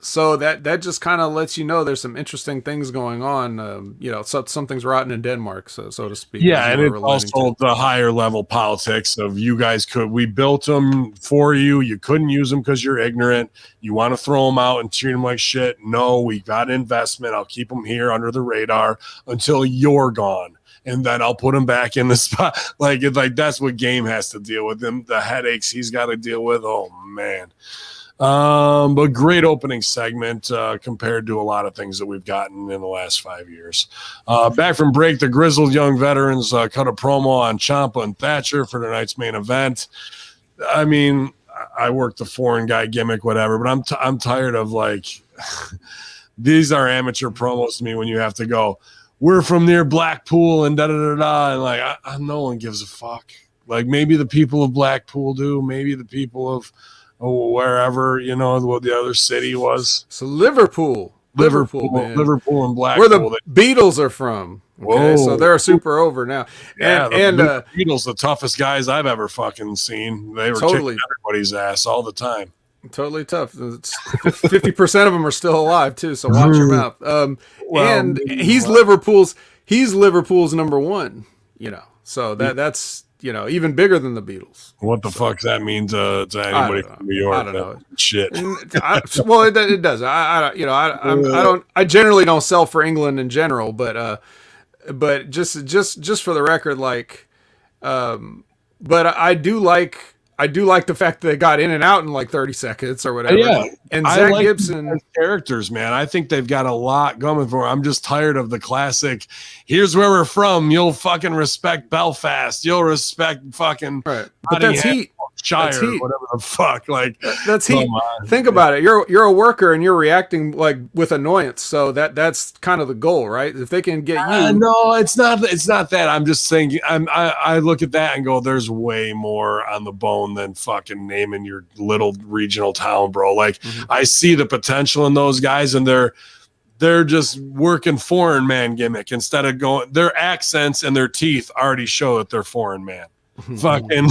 So that just kind of lets you know there's some interesting things going on. Something's rotten in Denmark, so to speak. Yeah, and it's also the higher level politics of you guys we built them for you. You couldn't use them because you're ignorant. You want to throw them out and treat them like shit. No, we got investment. I'll keep them here under the radar until you're gone. And then I'll put him back in the spot. Like that's what Game has to deal with. Him, the headaches he's got to deal with. Oh man. But great opening segment compared to a lot of things that we've gotten in the last 5 years. Back from break, the Grizzled Young Veterans cut a promo on Ciampa and Thatcher for tonight's main event. I mean, I worked the foreign guy gimmick, whatever, but I'm tired of these are amateur promos to me when you have to go, we're from near Blackpool and da-da-da-da, and no one gives a fuck. Like, maybe the people of Blackpool do, maybe the people of wherever, what the other city was. So Liverpool, man. Liverpool and Blackpool. Where the Beatles are from. Okay, whoa. So they're super over now. Yeah, the Beatles, the toughest guys I've ever fucking seen. They were kicking everybody's ass all the time. Totally tough. 50% of them are still alive too, so watch your mouth. And he's Liverpool's number one, So that's even bigger than the Beatles. What the fuck that means to anybody from New York? I don't know. Shit. It does. I generally don't sell for England in general, but just for the record, but I do like the fact that they got in and out in 30 seconds or whatever. Yeah. And Zach Gibson characters, man. I think they've got a lot going for them. I'm just tired of the classic, here's where we're from. You'll fucking respect Belfast. You'll respect fucking right. But that's heat. Shire, that's heat. Whatever the fuck. That's heat. Think about it. You're a worker and you're reacting with annoyance. So that's kind of the goal, right? If they can get you. No, it's not that. I'm just saying. I look at that and go, there's way more on the bone than fucking naming your little regional town, bro. I see the potential in those guys, and they're just working foreign man gimmick instead of going. Their accents and their teeth already show that they're foreign man. Fucking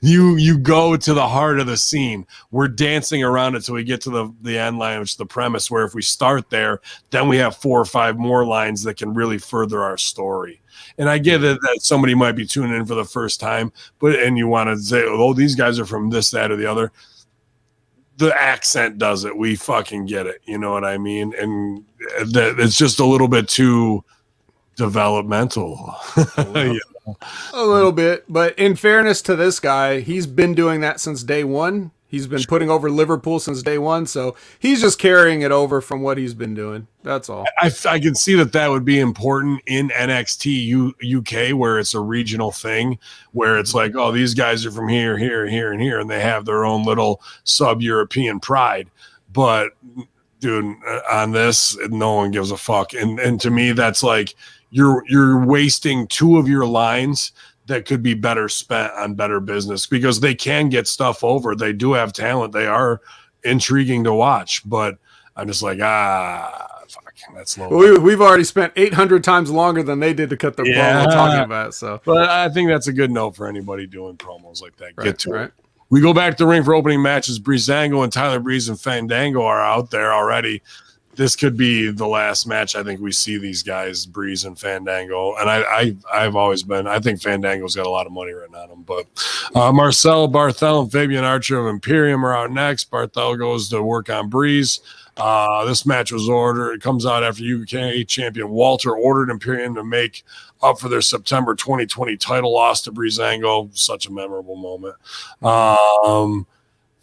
you go to the heart of the scene. We're dancing around it till we get to the end line, which is the premise, where if we start there, then we have 4 or 5 more lines that can really further our story. And I get it that somebody might be tuning in for the first time, and you want to say, oh, these guys are from this, that, or the other. The accent does it. We fucking get it. You know what I mean? And it's just a little bit too developmental. A little bit, but in fairness to this guy, he's been doing that since day one. He's been putting over Liverpool since day one, so he's just carrying it over from what he's been doing. That's all. I can see that would be important in NXT UK, where it's a regional thing, where it's like, oh, these guys are from here, here, here, and here, and they have their own little sub-European pride. But, dude, on this, no one gives a fuck. And to me, that's like, you're wasting 2 of your lines that could be better spent on better business, because they can get stuff over. They do have talent. They are intriguing to watch, but I'm just like, fuck, that's low. We've already spent 800 times longer than they did to cut their promo talking about it. So, but I think that's a good note for anybody doing promos like that. Right, get to it. We go back to the ring for opening matches. Breezango and Tyler Breeze and Fandango are out there already. This could be the last match I think we see these guys, Breeze and Fandango. And I've always been, I think Fandango's got a lot of money written on him. But Marcel Barthel and Fabian Archer of Imperium are out next. Barthel goes to work on Breeze. This match was ordered. It comes out after UK champion Walter ordered Imperium to make up for their September 2020 title loss to Breezango. Such a memorable moment.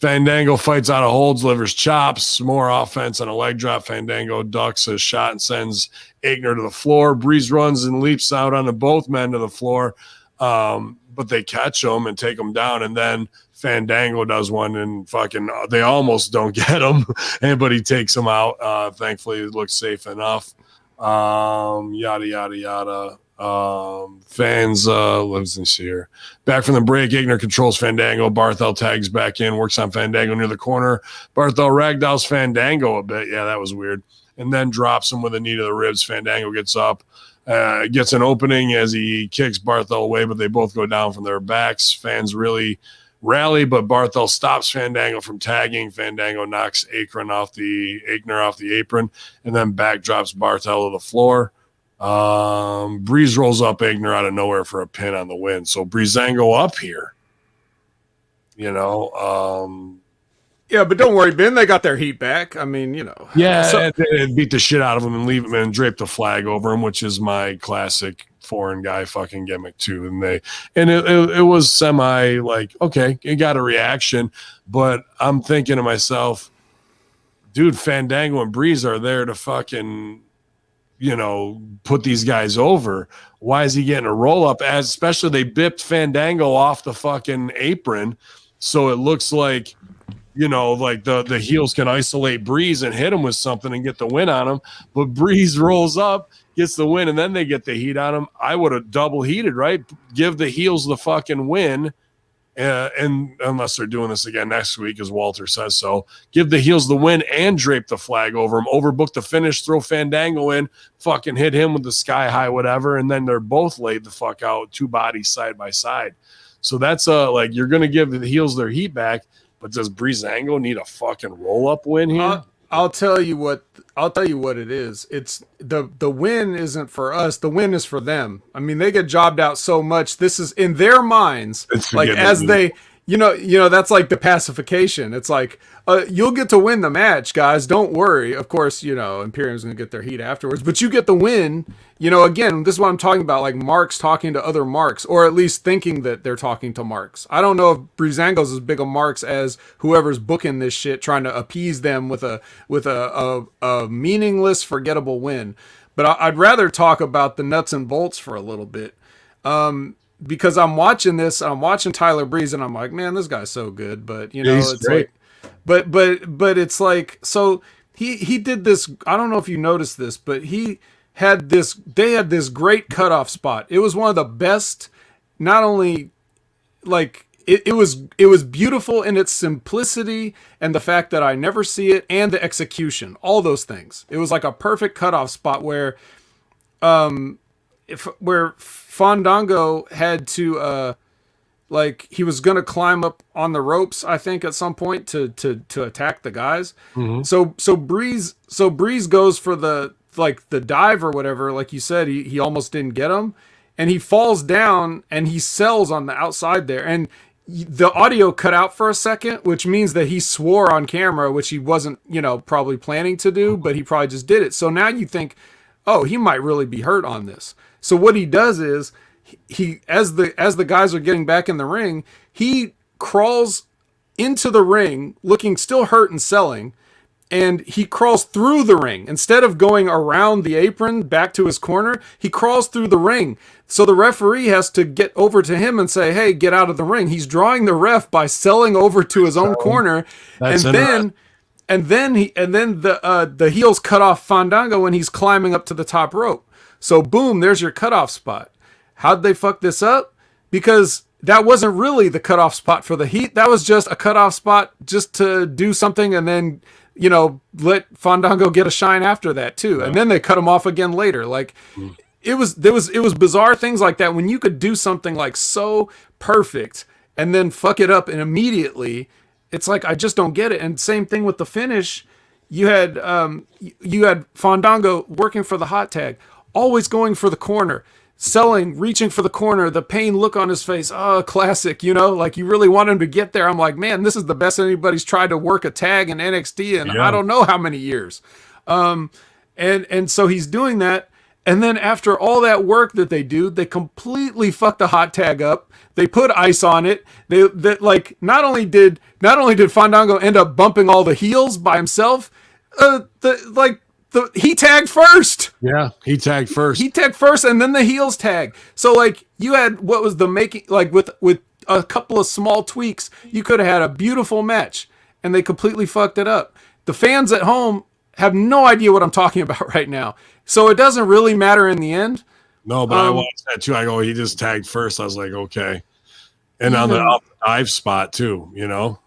Fandango fights out of holds, delivers chops, more offense on a leg drop. Fandango ducks a shot and sends Aichner to the floor. Breeze runs and leaps out onto both men to the floor, but they catch him and take him down. And then Fandango does one and fucking they almost don't get him, but he takes him out. Thankfully, it looks safe enough. Yada, yada, yada. Fans, let's see here. Back from the break, Aichner controls Fandango. Barthel tags back in, works on Fandango near the corner. Barthel ragdolls Fandango a bit. Yeah, that was weird. And then drops him with a knee to the ribs. Fandango gets up Gets an opening as he kicks Barthel away, but they both go down from their backs. Fans really rally, but Barthel stops Fandango from tagging. Fandango knocks Aikner off the apron, and then backdrops Barthel to the floor. Breeze rolls up Aikner out of nowhere for a pin on the win. So Breezango up here. You know, yeah, but don't worry, Ben. They got their heat back. I mean, you know. Yeah, so, and beat the shit out of him and leave him and drape the flag over him, which is my classic foreign guy fucking gimmick too. And it was semi like, okay, it got a reaction, but I'm thinking to myself, dude, Fandango and Breeze are there to fucking, you know, put these guys over. Why is he getting a roll up? Especially they bipped Fandango off the fucking apron, so it looks like, you know, like the heels can isolate Breeze and hit him with something and get the win on him. But Breeze rolls up, gets the win, and then they get the heat on him. I would have double heated, right? Give the heels the fucking win. And unless they're doing this again next week, as Walter says so, give the heels the win and drape the flag over him, overbook the finish, throw Fandango in, fucking hit him with the sky high, whatever. And then they're both laid the fuck out, two bodies side by side. So that's like, you're going to give the heels their heat back. But does Breezango need a fucking roll-up win here? I'll tell you what it is. It's the win isn't for us. The win is for them. I mean, they get jobbed out so much. This is in their minds, like as they, you know, that's like the pacification. It's like, you'll get to win the match, guys. Don't worry. Of course, you know, Imperium's going to get their heat afterwards, but you get the win. You know, again, this is what I'm talking about, like marks talking to other marks, or at least thinking that they're talking to marks. I don't know if Breezango's as big a marks as whoever's booking this shit, trying to appease them with a meaningless, forgettable win. But I'd rather talk about the nuts and bolts for a little bit. Because I'm watching this, I'm watching Tyler Breeze, and I'm like, man, this guy's so good. But you know, it's great. Like, but it's like, so he did this. I don't know if you noticed this, but they had this great cutoff spot. It was one of the best. Not only like it was beautiful in its simplicity and the fact that I never see it, and the execution, all those things. It was like a perfect cutoff spot where Fandango had to like he was gonna climb up on the ropes, I think, at some point to attack the guys. Mm-hmm. So Breeze goes for the dive or whatever, like you said, he almost didn't get him, and he falls down and he sells on the outside there, and the audio cut out for a second, which means that he swore on camera, which he wasn't, you know, probably planning to do, but he probably just did it. So now you think, oh, he might really be hurt on this. So what he does is he as the guys are getting back in the ring, he crawls into the ring looking still hurt and selling, and he crawls through the ring. Instead of going around the apron back to his corner, he crawls through the ring. So the referee has to get over to him and say, hey, get out of the ring. He's drawing the ref by selling over to his own corner. And then the heels cut off Fandango when he's climbing up to the top rope. So boom, there's your cutoff spot. How'd they fuck this up? Because that wasn't really the cutoff spot for the heat. That was just a cutoff spot just to do something, and then, you know, let Fandango get a shine after that too. Yeah. And then they cut him off again later. Like it was bizarre things like that when you could do something like so perfect and then fuck it up and immediately. It's like, I just don't get it. And same thing with the finish. You had Fandango working for the hot tag, always going for the corner, selling, reaching for the corner, the pain look on his face. Oh, classic, you know, like you really want him to get there. I'm like, man, this is the best anybody's tried to work a tag in NXT in I don't know how many years. And so he's doing that. And then after all that work that they do, they completely fuck the hot tag up. They put ice on it. Not only did Fandango end up bumping all the heels by himself, he tagged first. Yeah, he tagged first. He tagged first, and then the heels tag. So like you had what was the making, like with a couple of small tweaks, you could have had a beautiful match, and they completely fucked it up. The fans at home have no idea what I'm talking about right now. So it doesn't really matter in the end. No, but I watched that too. I go, he just tagged first. I was like, okay. And on the dive spot too, you know?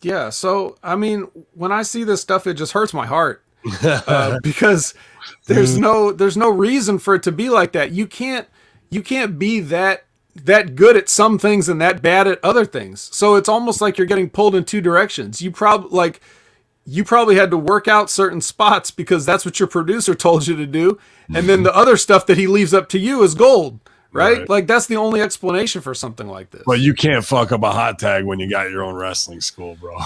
Yeah. So, I mean, when I see this stuff, it just hurts my heart. because there's no reason for it to be like that. You can't be that good at some things and that bad at other things. So it's almost like you're getting pulled in two directions. You probably had to work out certain spots because that's what your producer told you to do. And then the other stuff that he leaves up to you is gold, right? Like that's the only explanation for something like this. But you can't fuck up a hot tag when you got your own wrestling school, bro.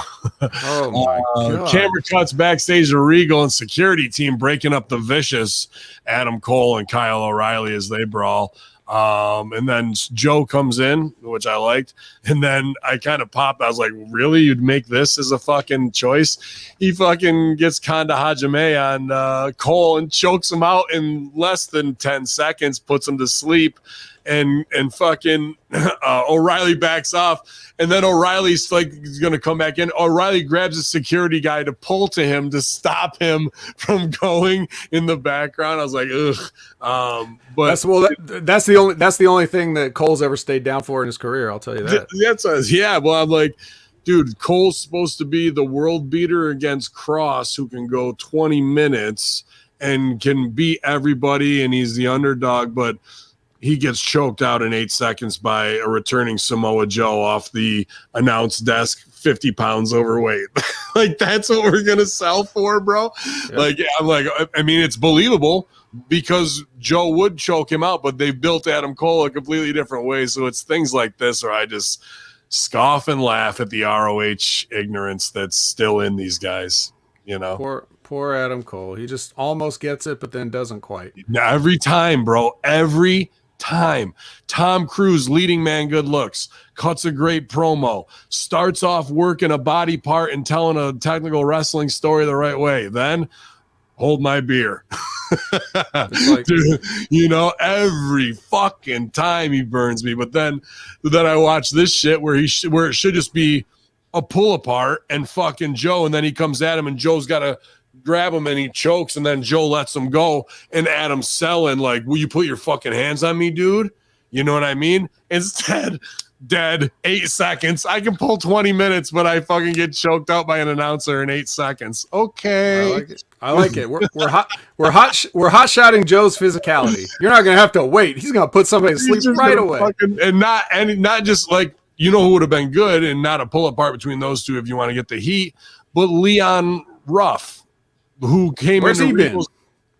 Oh my God. Camera cuts backstage to Regal and security team breaking up the vicious Adam Cole and Kyle O'Reilly as they brawl. And then Joe comes in, which I liked. And then I kind of popped. I was like, really? You'd make this as a fucking choice? He fucking gets Kanda Hajime on Cole and chokes him out in less than 10 seconds, puts him to sleep. And fucking O'Reilly backs off. And then O'Reilly's like, he's going to come back in. O'Reilly grabs a security guy to pull to him to stop him from going in the background. I was like, ugh. But that's the only thing that Cole's ever stayed down for in his career. I'll tell you that. Yeah. Well, I'm like, dude, Cole's supposed to be the world beater against Cross, who can go 20 minutes and can beat everybody. And he's the underdog, but he gets choked out in 8 seconds by a returning Samoa Joe off the announce desk, 50 pounds overweight. Like, that's what we're going to sell for, bro. Yeah. Like, I'm like, I mean, it's believable because Joe would choke him out, but they've built Adam Cole a completely different way. So it's things like this where I just scoff and laugh at the ROH ignorance that's still in these guys, you know? Poor Adam Cole. He just almost gets it, but then doesn't quite. Now, every time, bro, every time. Tom Cruise, leading man, good looks, cuts a great promo, starts off working a body part and telling a technical wrestling story the right way. Then hold my beer. Like, dude, you know, every fucking time he burns me. But then I watch this shit where it should just be a pull apart and fucking Joe, and then he comes at him and Joe's got to grab him and he chokes, and then Joe lets him go, and Adam's selling like, will you put your fucking hands on me, dude? You know what I mean? Instead, dead 8 seconds. I can pull 20 minutes, but I fucking get choked out by an announcer in 8 seconds. Okay. I like it. We're hot shotting Joe's physicality. You're not gonna have to wait. He's gonna put somebody to sleep right away. And not just like, you know who would have been good, and not a pull apart between those two if you want to get the heat, but Leon Ruff, who came Where's into he Regal's, been?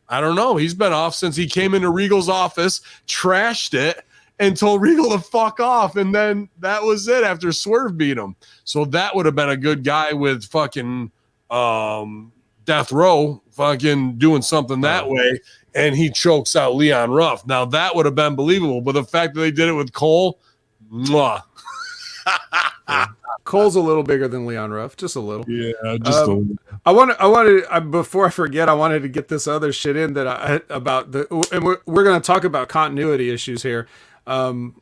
I don't know. He's been off since he came into Regal's office, trashed it, and told Regal to fuck off. And then that was it after Swerve beat him. So that would have been a good guy with fucking Death Row fucking doing something that way. And he chokes out Leon Ruff. Now that would have been believable. But the fact that they did it with Cole, mwah. Yeah. Cole's a little bigger than Leon Ruff, just a little. Yeah, just a little. I wanted before I forget, I wanted to get this other shit in that about and we're going to talk about continuity issues here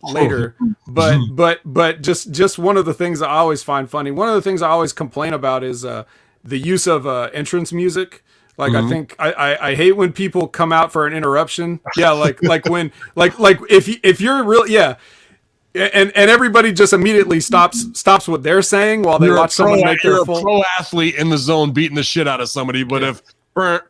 later. But just one of the things I always find funny. One of the things I always complain about is the use of entrance music. Like, I think I hate when people come out for an interruption. Yeah, like when if you're real, yeah. And everybody just immediately stops what they're saying while they watch someone make their full. You're a pro athlete in the zone beating the shit out of somebody, but if but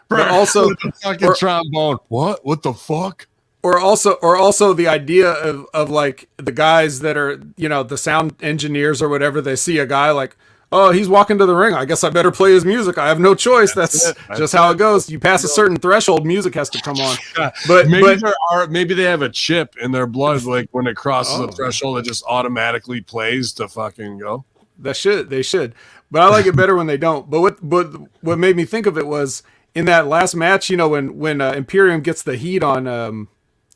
also fucking trombone, what the fuck? Or also the idea of like the guys that are, you know, the sound engineers or whatever, they see a guy like, oh, he's walking to the ring, I guess I better play his music. I have no choice. That's just how it goes. You pass a certain threshold, music has to come on. But maybe they have a chip in their blood, like when it crosses a threshold, it just automatically plays to fucking go. They should. But I like it better when they don't. But what made me think of it was in that last match, you know, when Imperium gets the heat on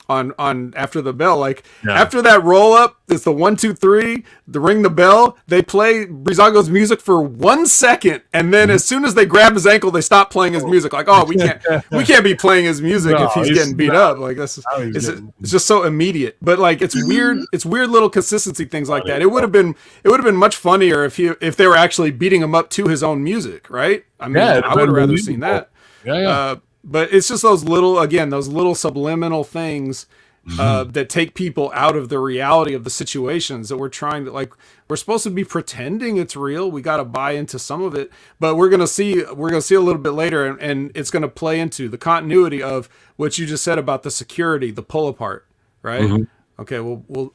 after the bell, like after that roll up, it's the 1, 2, 3, the ring the bell, they play Breezango's music for 1 second, and then as soon as they grab his ankle, they stop playing his music. Like, oh, we can't be playing his music if he's getting beat up. Like, it's just so immediate. But like, it's weird little consistency things like that. It would have been much funnier if they were actually beating him up to his own music, right? I mean, I would have rather seen that. Yeah. But it's just those little subliminal things that take people out of the reality of the situations that we're trying to, like, we're supposed to be pretending it's real. We got to buy into some of it, but we're going to see a little bit later, and it's going to play into the continuity of what you just said about the security, the pull apart, right? Mm-hmm. Okay, we'll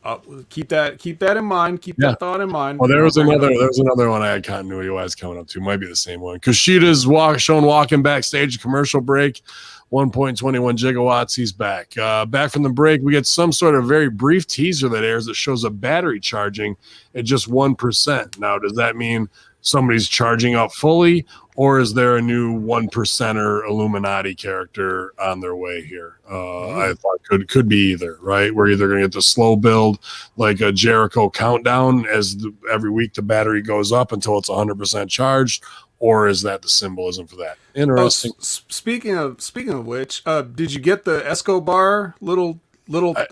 keep that in mind. Keep that thought in mind. Well, there was another one I had continuity wise coming up to. Might be the same one. Kushida's shown walking backstage, commercial break, 1.21 gigawatts. He's back. Back from the break, we get some sort of very brief teaser that airs that shows a battery charging at just 1%. Now, does that mean somebody's charging up fully, or is there a new 1%er Illuminati character on their way here? I thought could be either, right? We're either going to get the slow build, like a Jericho countdown, as every week the battery goes up until it's 100% charged, or is that the symbolism for that? Interesting. Speaking of which, did you get the Escobar little?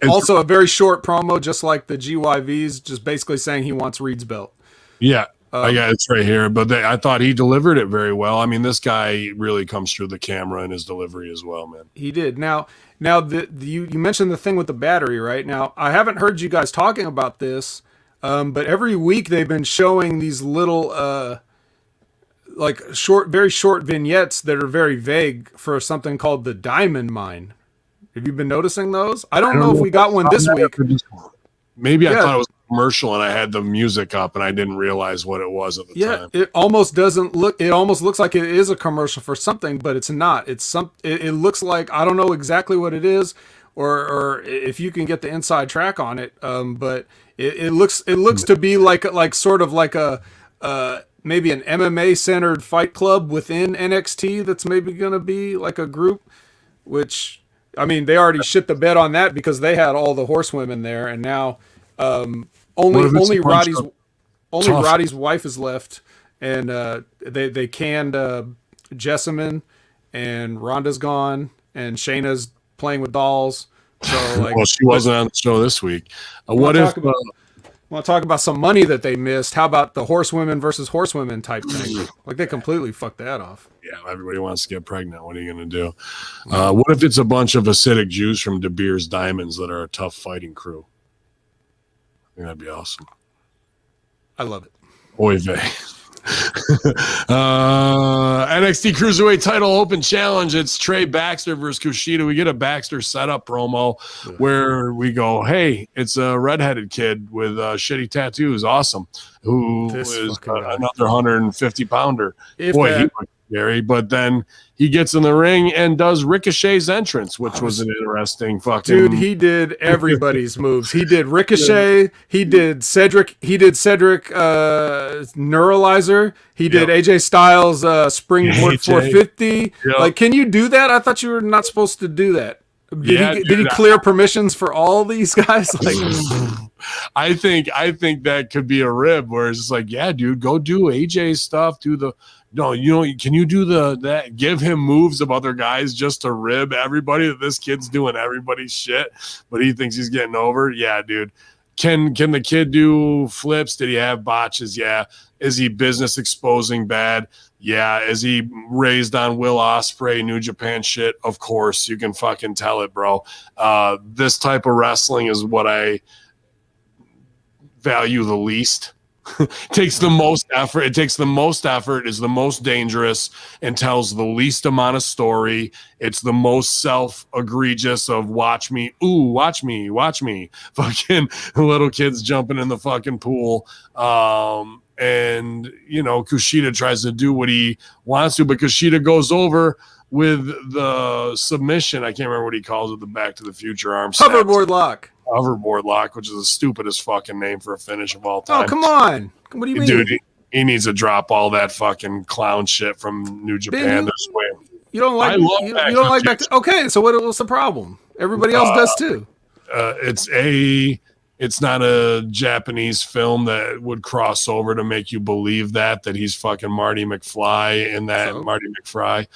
Also a very short promo, just like the GYVs, just basically saying he wants Reed's belt. Yeah. I got it's right here, but I thought he delivered it very well. I mean, this guy really comes through the camera in his delivery as well, man. He did. Now you mentioned the thing with the battery, right? Now, I haven't heard you guys talking about this, but every week they've been showing these little, like very short vignettes that are very vague for something called the Diamond Mine. Have you been noticing those? I don't know if we got one this week. Maybe I thought it was commercial and I had the music up and I didn't realize what it was at the time. It almost looks like it is a commercial for something, but it's not. It looks like, I don't know exactly what it is, or if you can get the inside track on it. But it looks to be like sort of like a maybe an MMA centered fight club within NXT. That's maybe going to be like a group, which, I mean, they already shit the bed on that because they had all the horsewomen there, and now only Roddy's wife is left, and they canned Jessamine, and Rhonda's gone, and Shayna's playing with dolls. So, like, well, she wasn't on the show this week. Want to talk about some money that they missed? How about the horsewomen versus horsewomen type thing? Like, they completely fucked that off. Yeah, everybody wants to get pregnant. What are you going to do? What if it's a bunch of acidic Jews from De Beers Diamonds that are a tough fighting crew? I think that'd be awesome. I love it. Oy vey. NXT Cruiserweight title open challenge. It's Trey Baxter versus Kushida. We get a Baxter setup promo where we go, hey, it's a redheaded kid with shitty tattoos. Awesome. Who is another 150 pounder. Boy, he looks scary. But then he gets in the ring and does Ricochet's entrance, which was an interesting fucking... Dude, he did everybody's moves. He did Ricochet. He did Cedric. Neuralizer. He did AJ Styles Springboard 450. Yep. Like, can you do that? I thought you were not supposed to do that. Did he clear permissions for all these guys? Like, I think that could be a rib where it's just like, yeah, dude, go do AJ stuff. Can you do that? Give him moves of other guys just to rib everybody that this kid's doing everybody's shit, but he thinks he's getting over. Yeah, dude. Can the kid do flips? Did he have botches? Yeah. Is he business exposing bad? Yeah. Is he raised on Will Ospreay, New Japan shit? Of course. You can fucking tell it, bro. This type of wrestling is what I value the least. Takes the most effort. It takes the most effort, is the most dangerous, and tells the least amount of story. It's the most self-egregious of watch me. Ooh, watch me. Fucking little kids jumping in the fucking pool. And, Kushida tries to do what he wants to, but Kushida goes over with the submission. I can't remember what he calls it, the Back to the Future arm hoverboard lock. Hoverboard lock, which is the stupidest fucking name for a finish of all time. Oh, come on. What do you mean? Dude, he needs to drop all that fucking clown shit from New Japan. You don't like Back to... Okay, so what's the problem? Everybody else does too. It's not a Japanese film that would cross over to make you believe that he's fucking Marty McFly and Marty McFry.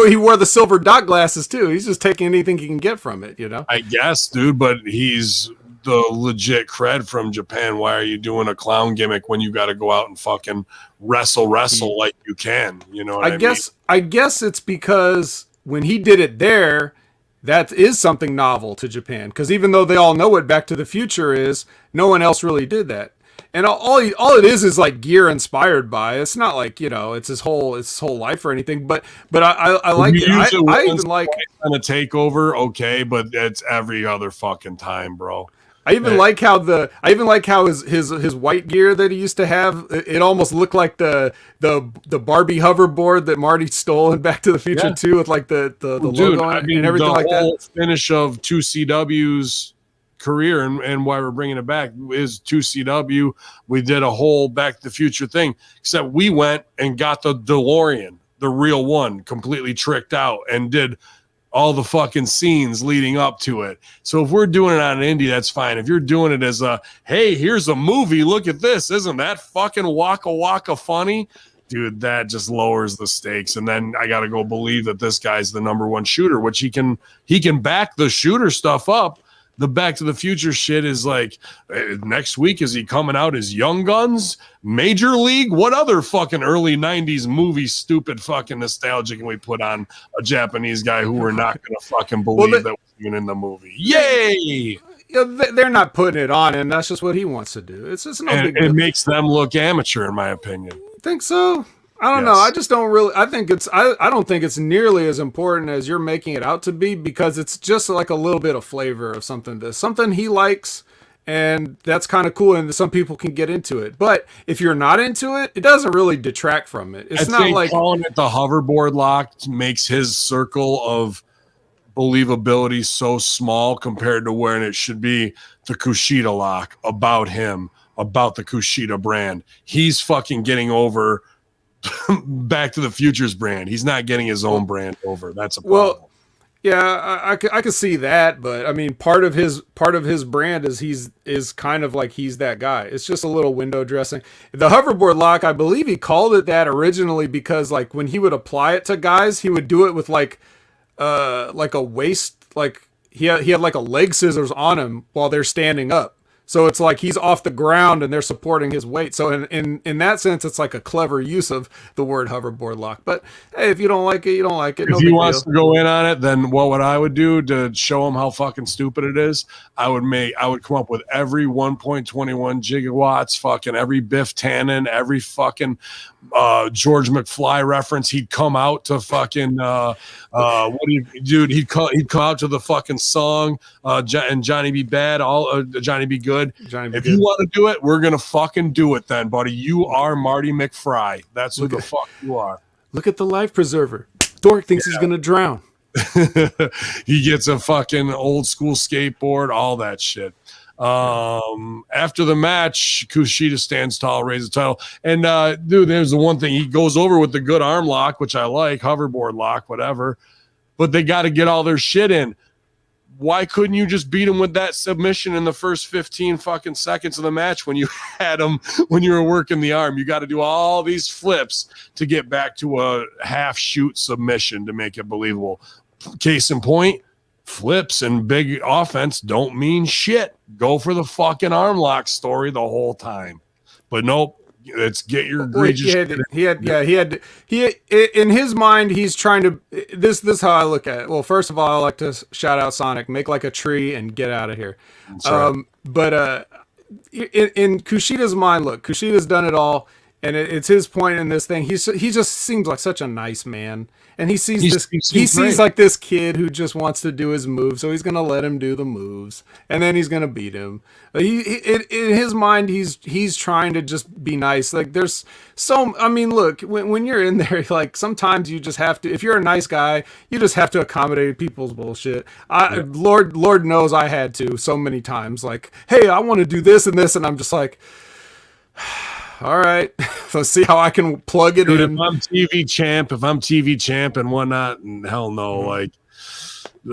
He wore the silver dot glasses too. He's just taking anything he can get from it, I guess, dude, but he's the legit cred from Japan. Why are you doing a clown gimmick when you got to go out and fucking wrestle like you can? You know what I mean? I guess it's because when he did it there, that is something novel to Japan, because even though they all know what Back to the Future is, no one else really did that. And all it is like gear inspired by. It's not like, you know, it's his whole life or anything. But I like it. I even like on a takeover, okay, but it's every other fucking time, bro. I even like how his white gear that he used to have. It almost looked like the Barbie hoverboard that Marty stole in Back to the Future too, with like the logo and everything like that. The whole finish of 2CW's career and why we're bringing it back is 2CW. We did a whole Back to the Future thing, except we went and got the DeLorean, the real one, completely tricked out, and did all the fucking scenes leading up to it. So if we're doing it on an indie, that's fine. If you're doing it as a, hey, here's a movie, look at this, isn't that fucking waka waka funny? Dude, that just lowers the stakes. And then I got to go believe that this guy's the number one shooter, which he can back the shooter stuff up. The Back to the Future shit is like, next week, is he coming out as Young Guns? Major League? What other fucking early 90s movie stupid fucking nostalgia can we put on a Japanese guy who we're not going to fucking believe that was even in the movie? Yay! They're not putting it on, and that's just what he wants to do. It's just no big deal. It makes them look amateur, in my opinion. Think so? I don't know. I just don't really. I don't think it's nearly as important as you're making it out to be, because it's just like a little bit of flavor of something he likes, and that's kind of cool. And some people can get into it, but if you're not into it, it doesn't really detract from it. It's not like calling it the hoverboard lock makes his circle of believability so small compared to where it should be the Kushida lock about him, about the Kushida brand. He's fucking getting over Back to the Future's brand. He's not getting his own brand over. That's a problem. Well, yeah, I could see that, but I mean, part of his brand is kind of like he's that guy. It's just a little window dressing. The hoverboard lock, I believe he called it that originally because like when he would apply it to guys, he would do it with like a waist, like he had like a leg scissors on him while they're standing up. So it's like he's off the ground and they're supporting his weight. So in that sense, it's like a clever use of the word hoverboard lock. But hey, if you don't like it, you don't like it. If he wants to go in on it, then what I would do to show him how fucking stupid it is, I would come up with every 1.21 gigawatts, fucking every Biff Tannen, every fucking George McFly reference. He'd come out to fucking he'd come out to the fucking song and Johnny Be Bad, Johnny Be Good. If you want to do it, we're gonna fucking do it then, buddy. You are Marty McFly. That's who the fuck you are. Look at the life preserver. Dork thinks he's gonna drown. He gets a fucking old school skateboard, all that shit. After the match, Kushida stands tall, raises the title, and dude, there's the one thing he goes over with the good arm lock, which I like, hoverboard lock, whatever. But they got to get all their shit in. Why couldn't you just beat him with that submission in the first 15 fucking seconds of the match when you had him, when you were working the arm? You got to do all these flips to get back to a half shoot submission to make it believable. Case in point, flips and big offense don't mean shit. Go for the fucking arm lock story the whole time. But nope. Let's get your egregious. He had in his mind, he's trying to. This is how I look at it. Well, first of all, I like to shout out Sonic, make like a tree and get out of here. But in Kushida's mind, look, Kushida's done it all, and it's his point in this thing. He just seems like such a nice man, and he sees like this kid who just wants to do his move, so he's gonna let him do the moves, and then he's gonna beat him. In his mind, he's trying to just be nice. Like there's I mean, look, when you're in there, like sometimes you just have to. If you're a nice guy, you just have to accommodate people's bullshit. Lord knows I had to so many times. Like, hey, I want to do this and this, and I'm just like. All right, let's see how I can plug it in. If I'm TV champ and whatnot, and hell no, like,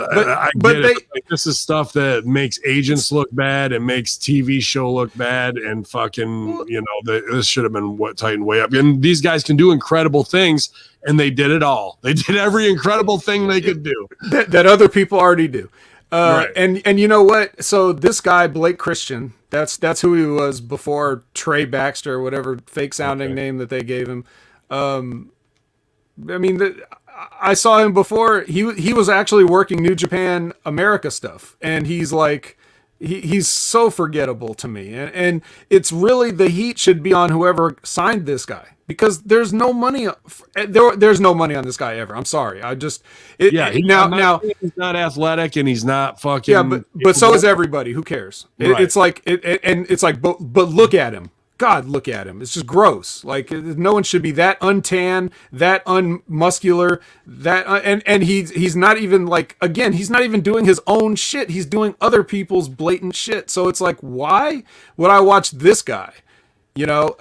I get it. Like, this is stuff that makes agents look bad and makes TV show look bad, and fucking, this should have been tightened way up. And these guys can do incredible things, and they did it all. They did every incredible thing they could do that other people already do. Right. And you know what? So this guy, Blake Christian, that's who he was before Trey Baxter, whatever fake sounding name that they gave him. I mean, I saw him before. He was actually working New Japan America stuff, and he's like, he's so forgettable to me. And it's really, the heat should be on whoever signed this guy, because there's no money. There's no money on this guy ever. I'm sorry. Now he's not athletic and he's not fucking. Yeah, but so is everybody. Who cares? Right. It's like but look at him. God, look at him. It's just gross. Like, no one should be that untan, that unmuscular, and he's not even, like, again, he's not even doing his own shit. He's doing other people's blatant shit. So it's like, why would I watch this guy? You know,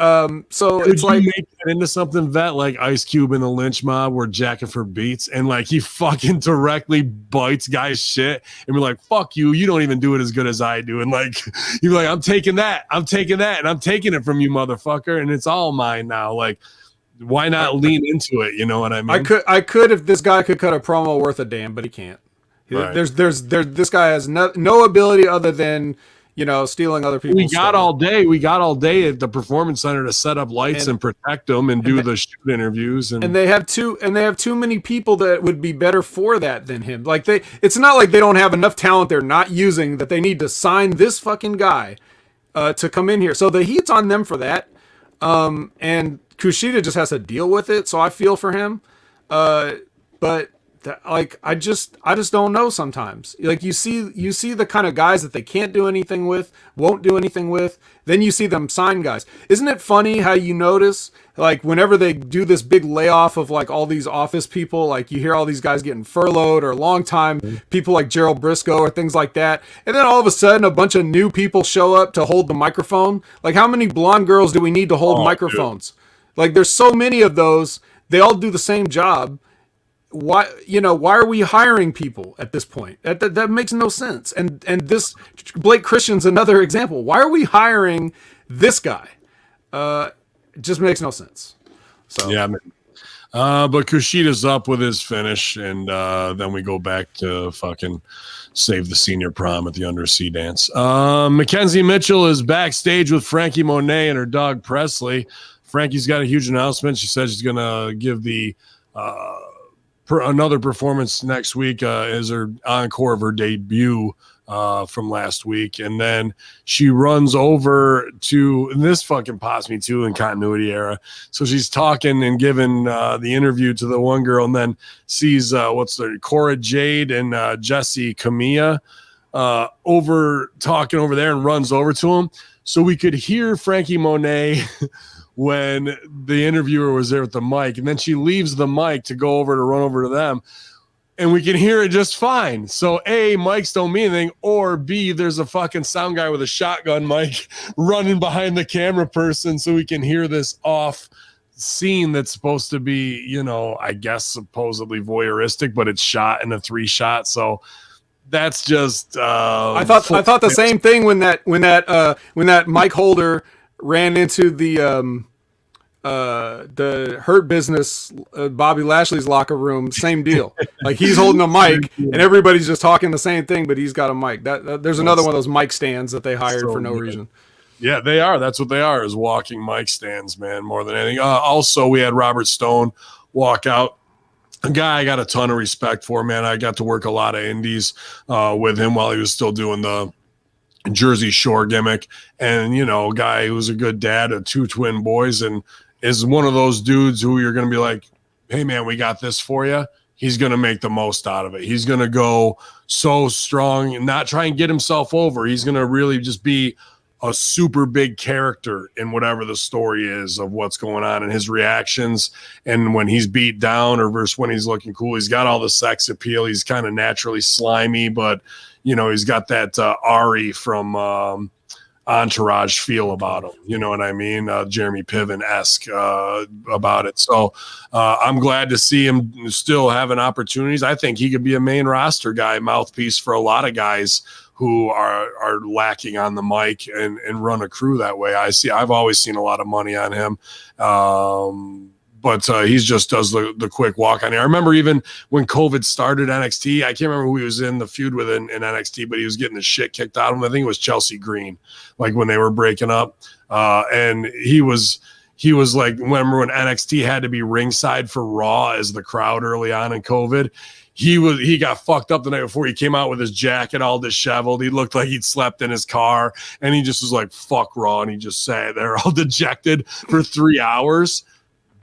so Could it's like, you make that into something, Vet, like Ice Cube in the Lynch Mob, where jacking for beats, and like he fucking directly bites guys' shit, and be like, "Fuck you! You don't even do it as good as I do," and like you're like, "I'm taking that, and I'm taking it from you, motherfucker, and it's all mine now." Like, why not lean into it? You know what I mean? I could if this guy could cut a promo worth a damn, but he can't. Right. This guy has no ability other than, you know, stealing other people's We got stuff. all day at the Performance Center to set up lights and protect them and do the shoot interviews. And they have too many people that would be better for that than him. Like, it's not like they don't have enough talent they're not using, that they need to sign this fucking guy to come in here. So the heat's on them for that. And Kushida just has to deal with it. So I feel for him. But like, I just don't know sometimes. Like, you see the kind of guys that they can't do anything with, won't do anything with. Then you see them sign guys. Isn't it funny how you notice, like, whenever they do this big layoff of like all these office people, like you hear all these guys getting furloughed, or long time people like Gerald Briscoe or things like that. And then all of a sudden a bunch of new people show up to hold the microphone. Like, how many blonde girls do we need to hold microphones? Dude. Like, there's so many of those. They all do the same job. Why are we hiring people at this point? That makes no sense. And this Blake Christian's another example. Why are we hiring this guy? It just makes no sense. So yeah, man. But Kushida's up with his finish, and then we go back to fucking save the senior prom at the undersea dance. Mackenzie Mitchell is backstage with Frankie Monet and her dog Presley. Frankie's got a huge announcement. She says she's gonna give the another performance next week as her encore of her debut from last week. And then she runs over to, and this fucking pops me too in continuity era. So she's talking and giving the interview to the one girl, and then sees Cora Jade and Jesse Camilla over talking over there, and runs over to him. So we could hear Frankie Monet when the interviewer was there with the mic, and then she leaves the mic to go over to run over to them, and we can hear it just fine. So A, mics don't mean anything, or B, there's a fucking sound guy with a shotgun mic running behind the camera person, so we can hear this off scene that's supposed to be, you know, I guess supposedly voyeuristic, but it's shot in a 3-shot. So that's just I thought the same thing when that mic holder ran into the Hurt Business Bobby Lashley's locker room. Same deal. Like, he's holding a mic and everybody's just talking the same thing, but he's got a mic. There's another one of those mic stands that they hired for no reason. Yeah, they are. That's what they are, is walking mic stands, man, more than anything. Also, we had Robert Stone walk out. A guy I got a ton of respect for, man. I got to work a lot of indies with him while he was still doing the Jersey Shore gimmick, and, you know, a guy who's a good dad of 2 twin boys, and is one of those dudes who you're going to be like, hey man, we got this for you. He's going to make the most out of it. He's going to go so strong and not try and get himself over. He's going to really just be a super big character in whatever the story is of what's going on, and his reactions, and when he's beat down or versus when he's looking cool. He's got all the sex appeal. He's kind of naturally slimy, but, you know, he's got that Ari from Entourage feel about him. You know what I mean? Jeremy Piven-esque about it. So I'm glad to see him still having opportunities. I think he could be a main roster guy, mouthpiece for a lot of guys who are lacking on the mic and run a crew that way. I've always seen a lot of money on him. But he just does the quick walk on here. I remember even when COVID started NXT, I can't remember who he was in the feud with in NXT, but he was getting the shit kicked out of him. I think it was Chelsea Green, like when they were breaking up. And he was he was like, remember when NXT had to be ringside for Raw as the crowd early on in COVID? He got fucked up the night before. He came out with his jacket all disheveled. He looked like he'd slept in his car, and he just was like, fuck Raw, and he just sat there all dejected for 3 hours.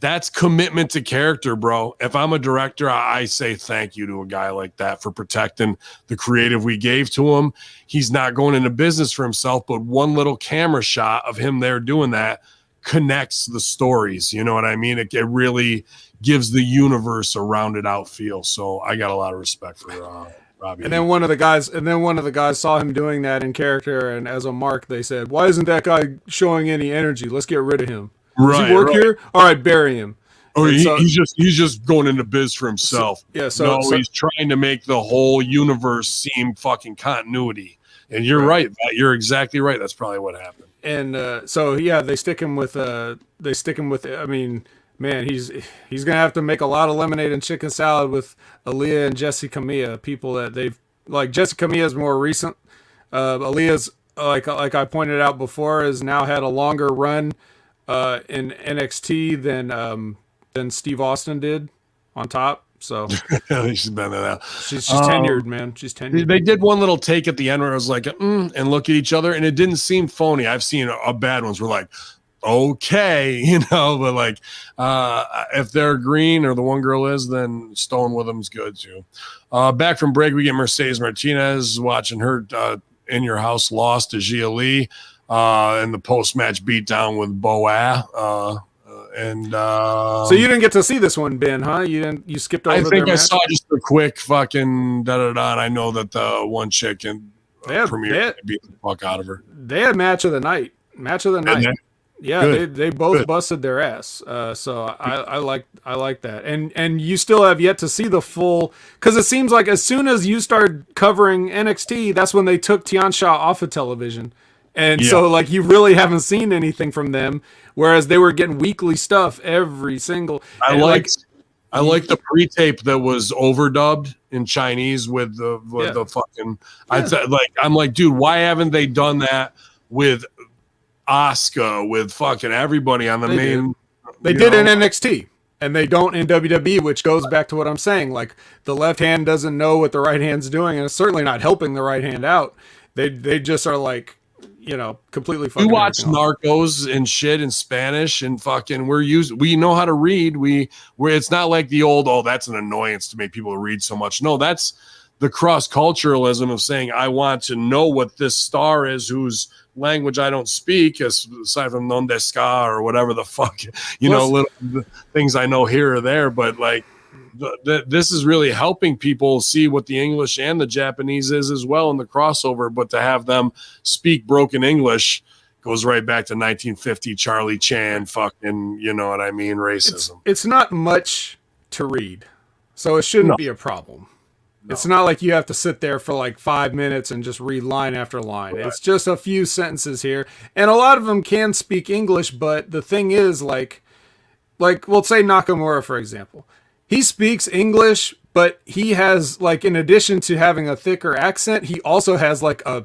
That's commitment to character, bro. If I'm a director, I say thank you to a guy like that for protecting the creative we gave to him. He's not going into business for himself, but one little camera shot of him there doing that connects the stories. You know what I mean? It really gives the universe a rounded out feel. So I got a lot of respect for Robbie. And then one of the guys saw him doing that in character, and as a mark, they said, "Why isn't that guy showing any energy? Let's get rid of him. Does he work here? All right, bury him." Or he's just going into biz for himself. So he's trying to make the whole universe seem fucking continuity. And you're right. You're exactly right. That's probably what happened. And they stick him with. I mean, man, he's gonna have to make a lot of lemonade and chicken salad with Aaliyah and Jessie Camilla, people that they've like. Jessie Camilla is more recent. Aaliyah's like I pointed out before, has now had a longer run in NXT than Steve Austin did on top. So she's been in that. She's tenured, man. She's tenured. They did one little take at the end where it was like, and look at each other, and it didn't seem phony. I've seen bad ones where like, okay, but like, if they're green or the one girl is, then stone with them's good too. Back from break, we get Mercedes Martinez watching her in your house lost to Gia Lee in the post-match beatdown with Boa. So you didn't get to see this one, Ben, huh? You skipped over. I think I saw just a quick fucking da-da-da, and I know that the one chick and premiere beat the fuck out of her. They had match of the night. Yeah, they both busted their ass. So I like that. And you still have yet to see the full, because it seems like as soon as you started covering NXT, that's when they took Tian Sha off of television. And so like you really haven't seen anything from them, whereas they were getting weekly stuff every single. I like the pre-tape that was overdubbed in Chinese with the fucking. Yeah. I'm like, dude, why haven't they done that with Asuka, with fucking everybody on the main? They did in NXT, and they don't in WWE, which goes back to what I'm saying. Like the left hand doesn't know what the right hand's doing, and it's certainly not helping the right hand out. They just are like, completely fucking. We watch Narcos and shit in Spanish, and fucking we know how to read. It's not like the old, that's an annoyance to make people read so much. No, that's the cross-culturalism of saying, I want to know what this star is whose language I don't speak, aside from non desca or whatever the fuck, little things I know here or there. But like, this is really helping people see what the English and the Japanese is as well in the crossover. But to have them speak broken English goes right back to 1950 Charlie Chan fucking, you know what I mean, racism. It's not much to read, so it shouldn't be a problem. No. It's not like you have to sit there for like 5 minutes and just read line after line. Right. It's just a few sentences here. And a lot of them can speak English, but the thing is, like we'll say Nakamura, for example. He speaks English, but he has, like, in addition to having a thicker accent, he also has like a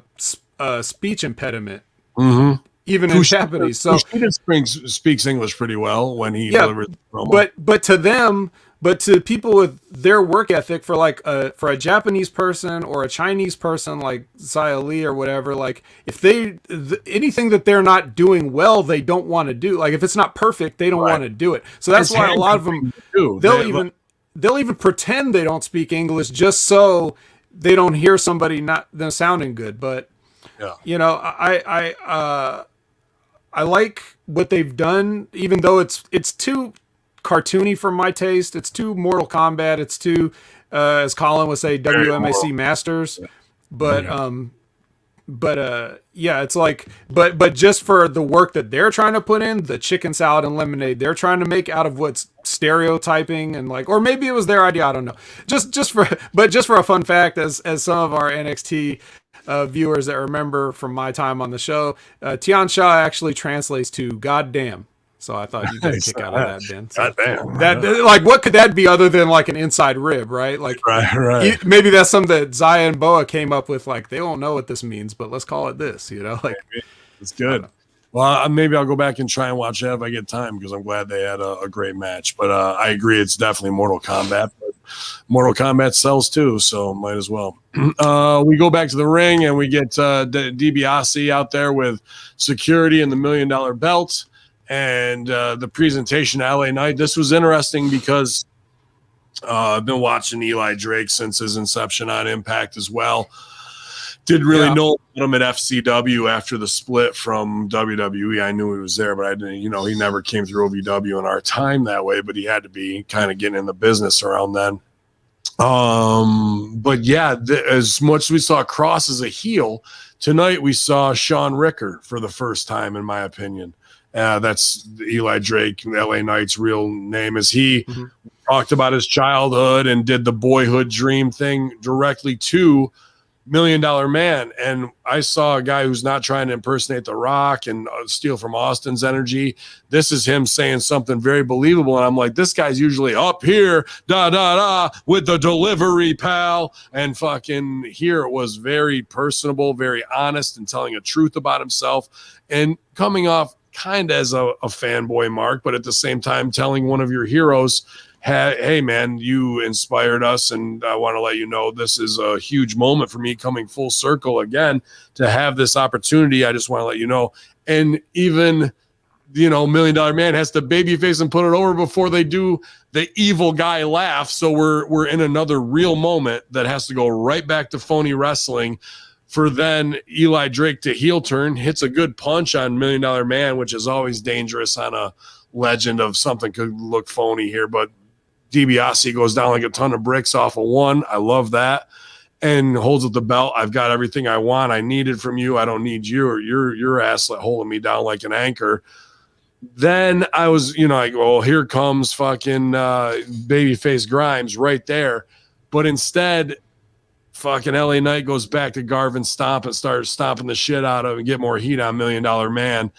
speech impediment, even in Japanese. So Kushida speaks English pretty well when he delivers the promo. But to people with their work ethic, for like for a Japanese person or a Chinese person like Xia Li or whatever, like if anything that they're not doing well, they don't want to do. Like if it's not perfect, they don't want to do it. So that's why a lot of them they'll even pretend they don't speak English just so they don't hear somebody not them sounding good. But I like what they've done, even though it's too cartoony for my taste. It's too Mortal Kombat. It's too, as Colin would say, WMAC Masters. But it's like, but just for the work that they're trying to put in, the chicken salad and lemonade they're trying to make out of what's stereotyping and like, or maybe it was their idea. I don't know. Just for a fun fact, as some of our NXT viewers that remember from my time on the show, Tian Sha actually translates to "goddamn." So I thought you'd get a kick out of that, Ben. So goddamn. That, like, what could that be other than like an inside rib, right? Like, right. Maybe that's something that Xia and Boa came up with. Like, they don't know what this means, but let's call it this. Like, it's good. Well, maybe I'll go back and try and watch that if I get time, because I'm glad they had a great match. But I agree, it's definitely Mortal Kombat. But Mortal Kombat sells too, so might as well. We go back to the ring and we get Dibiase out there with security and the $1 million belt and the presentation to LA Knight. This was interesting because I've been watching Eli Drake since his inception on Impact as well. Didn't really know him at FCW after the split from WWE. I knew he was there, but I didn't, he never came through OVW in our time that way, but he had to be kind of getting in the business around then. But yeah, as much as we saw Cross as a heel, tonight we saw Sean Ricker for the first time, in my opinion. That's Eli Drake, LA Knight's real name. Is he talked about his childhood and did the boyhood dream thing directly to $1 Million Man. And I saw a guy who's not trying to impersonate The Rock and steal from Austin's energy. This is him saying something very believable. And I'm like, this guy's usually up here, with the delivery, pal. And fucking here it was very personable, very honest, and telling a truth about himself and coming off kind of as a fanboy mark, but at the same time telling one of your heroes, hey man, you inspired us, and I want to let you know this is a huge moment for me, coming full circle again to have this opportunity. I just want to let you know. And even $1 Million Man has to babyface and put it over before they do the evil guy laugh. So we're in another real moment that has to go right back to phony wrestling for then Eli Drake to heel turn, hits a good punch on $1 Million Man, which is always dangerous on a legend of something could look phony here, but DiBiase goes down like a ton of bricks off of one. I love that. And holds up the belt. I've got everything I want. I needed from you. I don't need you or your ass holding me down like an anchor. Then I was, like, well, here comes fucking babyface Grimes right there. But instead, fucking LA Knight goes back to Garvin Stomp and starts stomping the shit out of him and get more heat on $1 Million Man.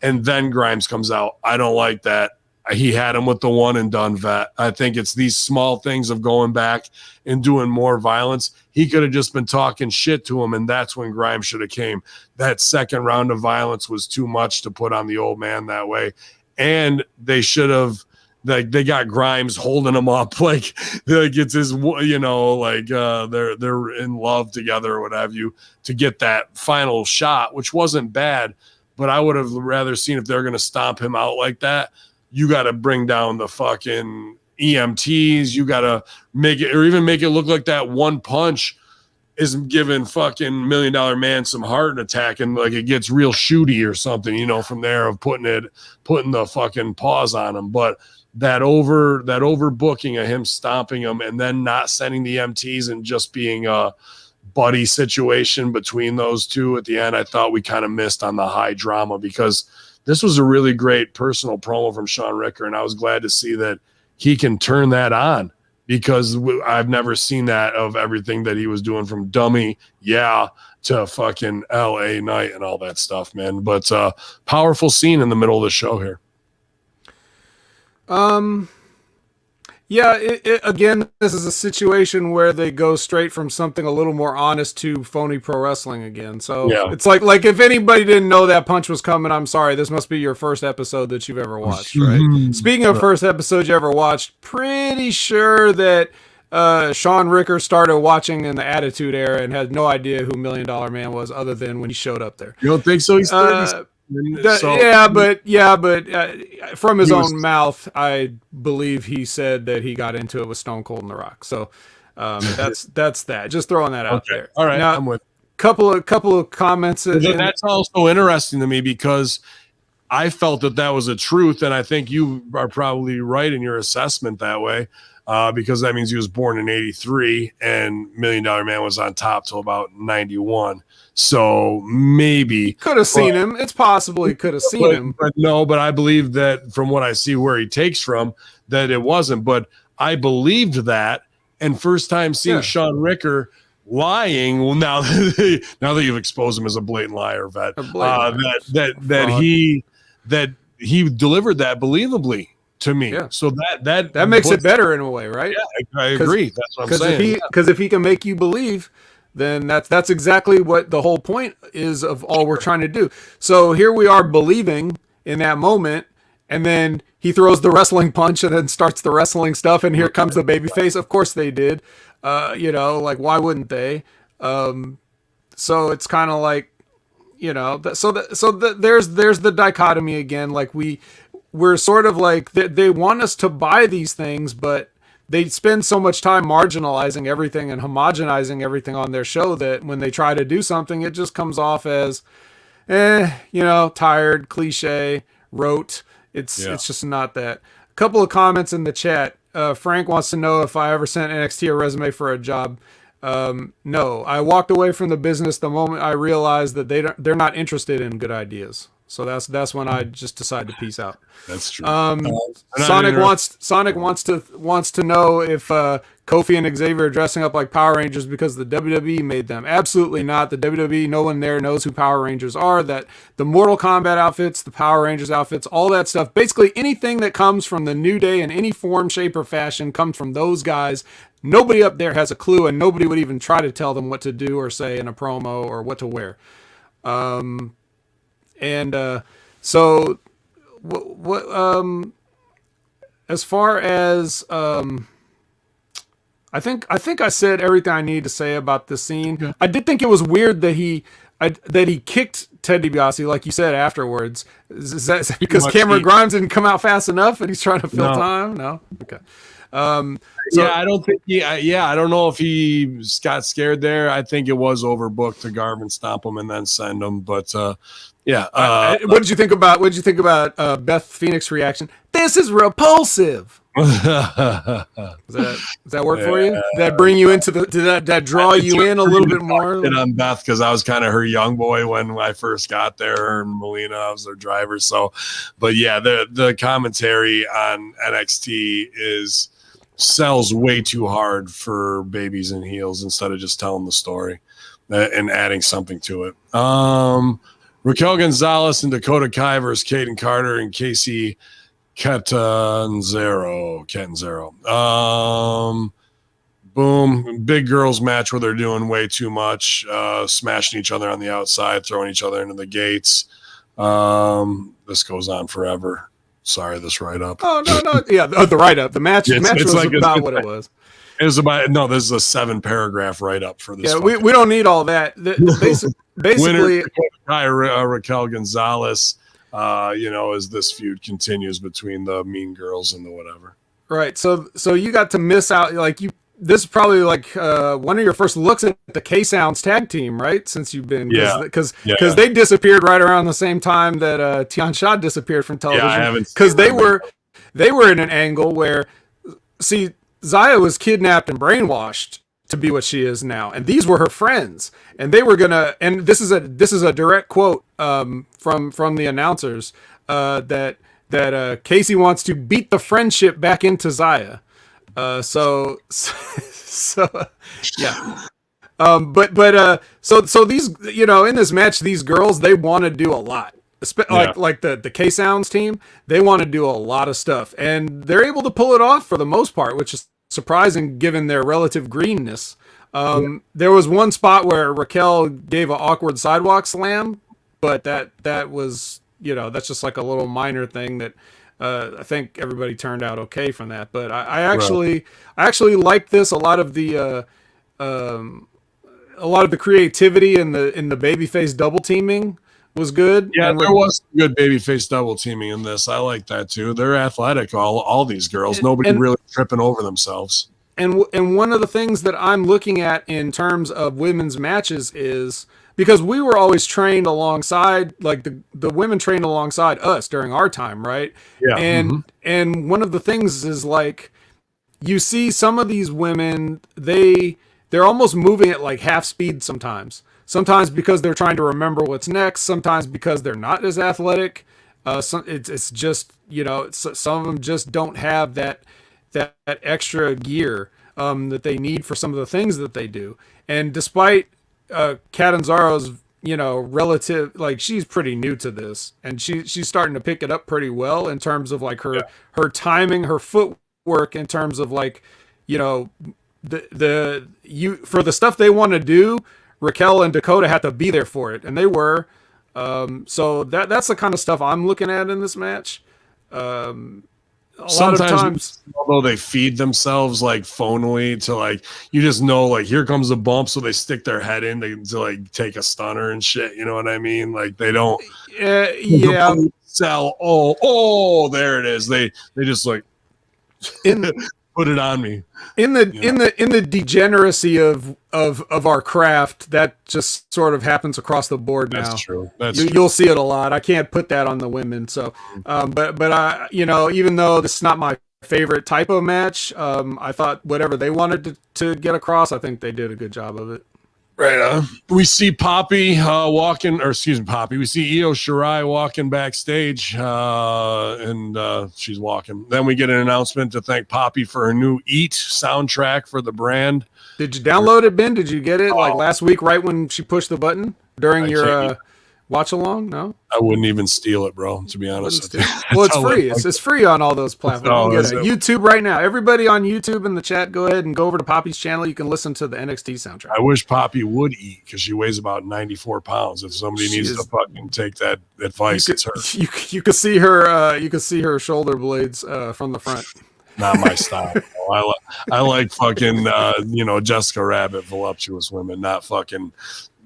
And then Grimes comes out. I don't like that. He had him with the one and done vet. I think it's these small things of going back and doing more violence. He could have just been talking shit to him, and that's when Grimes should have came. That second round of violence was too much to put on the old man that way. And they should have, they got Grimes holding him up like it's his, they're in love together or what have you, to get that final shot, which wasn't bad. But I would have rather seen, if they're going to stomp him out like that, you got to bring down the fucking EMTs. You got to make it, or even make it look like that one punch is giving fucking $1 Million Man some heart attack, and like it gets real shooty or something, from there of putting the fucking pause on him. But that overbooking of him stomping him and then not sending the EMTs and just being a buddy situation between those two at the end, I thought we kind of missed on the high drama, because this was a really great personal promo from Sean Ricker, and I was glad to see that he can turn that on, because I've never seen that of everything that he was doing from dummy, to fucking LA Knight and all that stuff, man. But powerful scene in the middle of the show here. Yeah, again, this is a situation where they go straight from something a little more honest to phony pro wrestling again. So it's like if anybody didn't know that punch was coming, I'm sorry. This must be your first episode that you've ever watched, right? Speaking of first episodes you ever watched, pretty sure that Sean Ricker started watching in the Attitude Era and had no idea who $1 Million Man was, other than when he showed up there. You don't think so? He's 30. But from his own mouth, I believe he said that he got into it with Stone Cold and The Rock. So that's that. Just throwing that out there. All right, now, I'm with. Couple of comments. That's also interesting to me, because I felt that was a truth, and I think you are probably right in your assessment that way, because that means he was born in '83, and $1 Million Man was on top till about '91. So maybe could have seen him. It's possible he could have seen him. But I believe that from what I see where he takes from, that it wasn't. But I believed that, and first time seeing Sean Ricker lying. Well, now that you've exposed him as a blatant liar, vet, that he delivered that believably to me. Yeah. So that makes it better in a way, right? Yeah, I agree. That's what I'm saying. Because if he can make you believe then that's exactly what the whole point is of all we're trying to do. So here we are believing in that moment, and then he throws the wrestling punch and then starts the wrestling stuff, and here comes the babyface. Of course they did. Like, why wouldn't they? So it's kind of like, there's the dichotomy again. Like we're sort of like, they want us to buy these things, but they spend so much time marginalizing everything and homogenizing everything on their show that when they try to do something, it just comes off as, tired, cliche, rote. It's just not that. A couple of comments in the chat. Frank wants to know if I ever sent NXT a resume for a job. No, I walked away from the business the moment I realized that they're not interested in good ideas. So that's when I just decided to peace out. That's true. Sonic wants to know if Kofi and Xavier are dressing up like Power Rangers because the WWE made them. Absolutely not. The WWE, no one there knows who Power Rangers are. That the Mortal Kombat outfits, the Power Rangers outfits, all that stuff. Basically anything that comes from the New Day in any form, shape, or fashion comes from those guys. Nobody up there has a clue, and nobody would even try to tell them what to do or say in a promo or what to wear. So what as far as I think I said everything I need to say about this scene. Yeah. I did think it was weird that he kicked Ted DiBiase, like you said afterwards. Is that because Cameron Grimes didn't come out fast enough and he's trying to fill time? No. Okay. I don't think I don't know if he got scared there. I think it was overbooked to Garvin stomp him and then send him. But what did you think about Beth Phoenix's reaction? This is repulsive. Does that work for you? Did that bring you into did that draw you in a little bit more? And on Beth, because I was kind of her young boy when I first got there, and Melina, I was their driver. So, but yeah, the commentary on NXT sells way too hard for babies and heels instead of just telling the story and adding something to it. Raquel Gonzalez and Dakota Kai versus Kaden Carter and Casey Catanzaro. Boom. Big girls match where they're doing way too much, smashing each other on the outside, throwing each other into the gates. This goes on forever. Sorry, this write-up. Oh, no. Yeah, the write-up. The match was like, about what it was. It was about, no, this is a 7-paragraph write-up for this. Yeah, we don't need all that. Basically, Raquel Gonzalez, as this feud continues between the Mean Girls and the whatever. Right. So you got to miss out. This is probably like one of your first looks at the K-Sounds tag team, right? Since you've been, because they disappeared right around the same time that Tian Sha disappeared from television. Yeah, I haven't. Because they were in an angle where, see, Zaya was kidnapped and brainwashed to be what she is now, and these were her friends, and they were gonna. And this is a direct quote from the announcers that Casey wants to beat the friendship back into Zaya. So yeah. So these, in this match, these girls, they want to do a lot. Like the K-Sounds team, they want to do a lot of stuff, and they're able to pull it off for the most part, which is surprising given their relative greenness. There was one spot where Raquel gave an awkward sidewalk slam, but that was, that's just like a little minor thing that I think everybody turned out okay from that. But I actually like this. A lot of the creativity in the babyface double teaming was good. Yeah, there was good babyface double teaming in this. I like that too. They're athletic, all these girls. Nobody really tripping over themselves. And one of the things that I'm looking at in terms of women's matches is, because we were always trained alongside, like the women trained alongside us during our time, right? Yeah. And one of the things is, like, you see some of these women, they're almost moving at like half speed sometimes. Sometimes because they're trying to remember what's next. Sometimes because they're not as athletic. It's just, some of them just don't have that extra gear that they need for some of the things that they do. And despite Catanzaro's, relative, like, she's pretty new to this, and she's starting to pick it up pretty well in terms of like her timing, her footwork, in terms of like, for the stuff they want to do, Raquel and Dakota had to be there for it, and they were. So that's the kind of stuff I'm looking at in this match. Lot of times, although they feed themselves like phonily to like, you just know like here comes a bump, so they stick their head in to like take a stunner and shit. You know what I mean? Like they don't. Yeah. Sell. Oh, there it is. They just like put it on me. In the degeneracy of our craft, that just sort of happens across the board now. That's true. You'll see it a lot. I can't put that on the women. So, but I, even though this is not my favorite type of match, I thought whatever they wanted to get across, I think they did a good job of it. Right. We see Poppy Poppy. We see Io Shirai walking backstage, and she's walking. Then we get an announcement to thank Poppy for her new Eat soundtrack for the brand. Did you download it, Ben? Did you get it like last week, right when she pushed the button during your watch along? No, I wouldn't even steal it, bro. To be honest, well, it's free. It's free on all those platforms. You can get it. YouTube right now. Everybody on YouTube in the chat, go ahead and go over to Poppy's channel. You can listen to the NXT soundtrack. I wish Poppy would eat because she weighs about 94 pounds. If somebody needs to fucking take that advice, it's her. You can see her. You can see her shoulder blades from the front. Not my style. I like fucking Jessica Rabbit voluptuous women, not fucking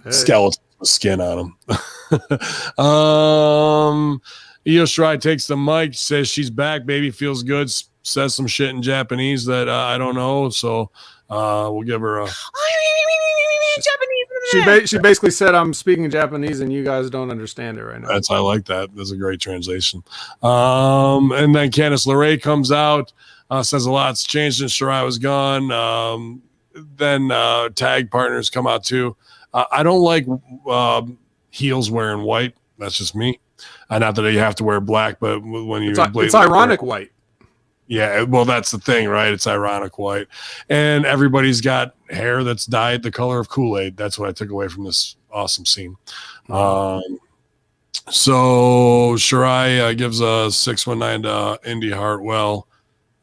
skeletons with skin on them. Io Shirai takes the mic, says she's back, baby, feels good, says some shit in Japanese that I don't know, so we'll give her a She basically said, I'm speaking Japanese and you guys don't understand it right now. I like that. That's a great translation. And then Candice LeRae comes out, says a lot's changed since Shirai was gone. Then tag partners come out too. I don't like heels wearing white. That's just me. Not that you have to wear black, but when you it's ironic white. Yeah, well, that's the thing, right? It's ironic white. And everybody's got hair that's dyed the color of Kool-Aid. That's what I took away from this awesome scene. So Shirai gives a 619 to Indy Hartwell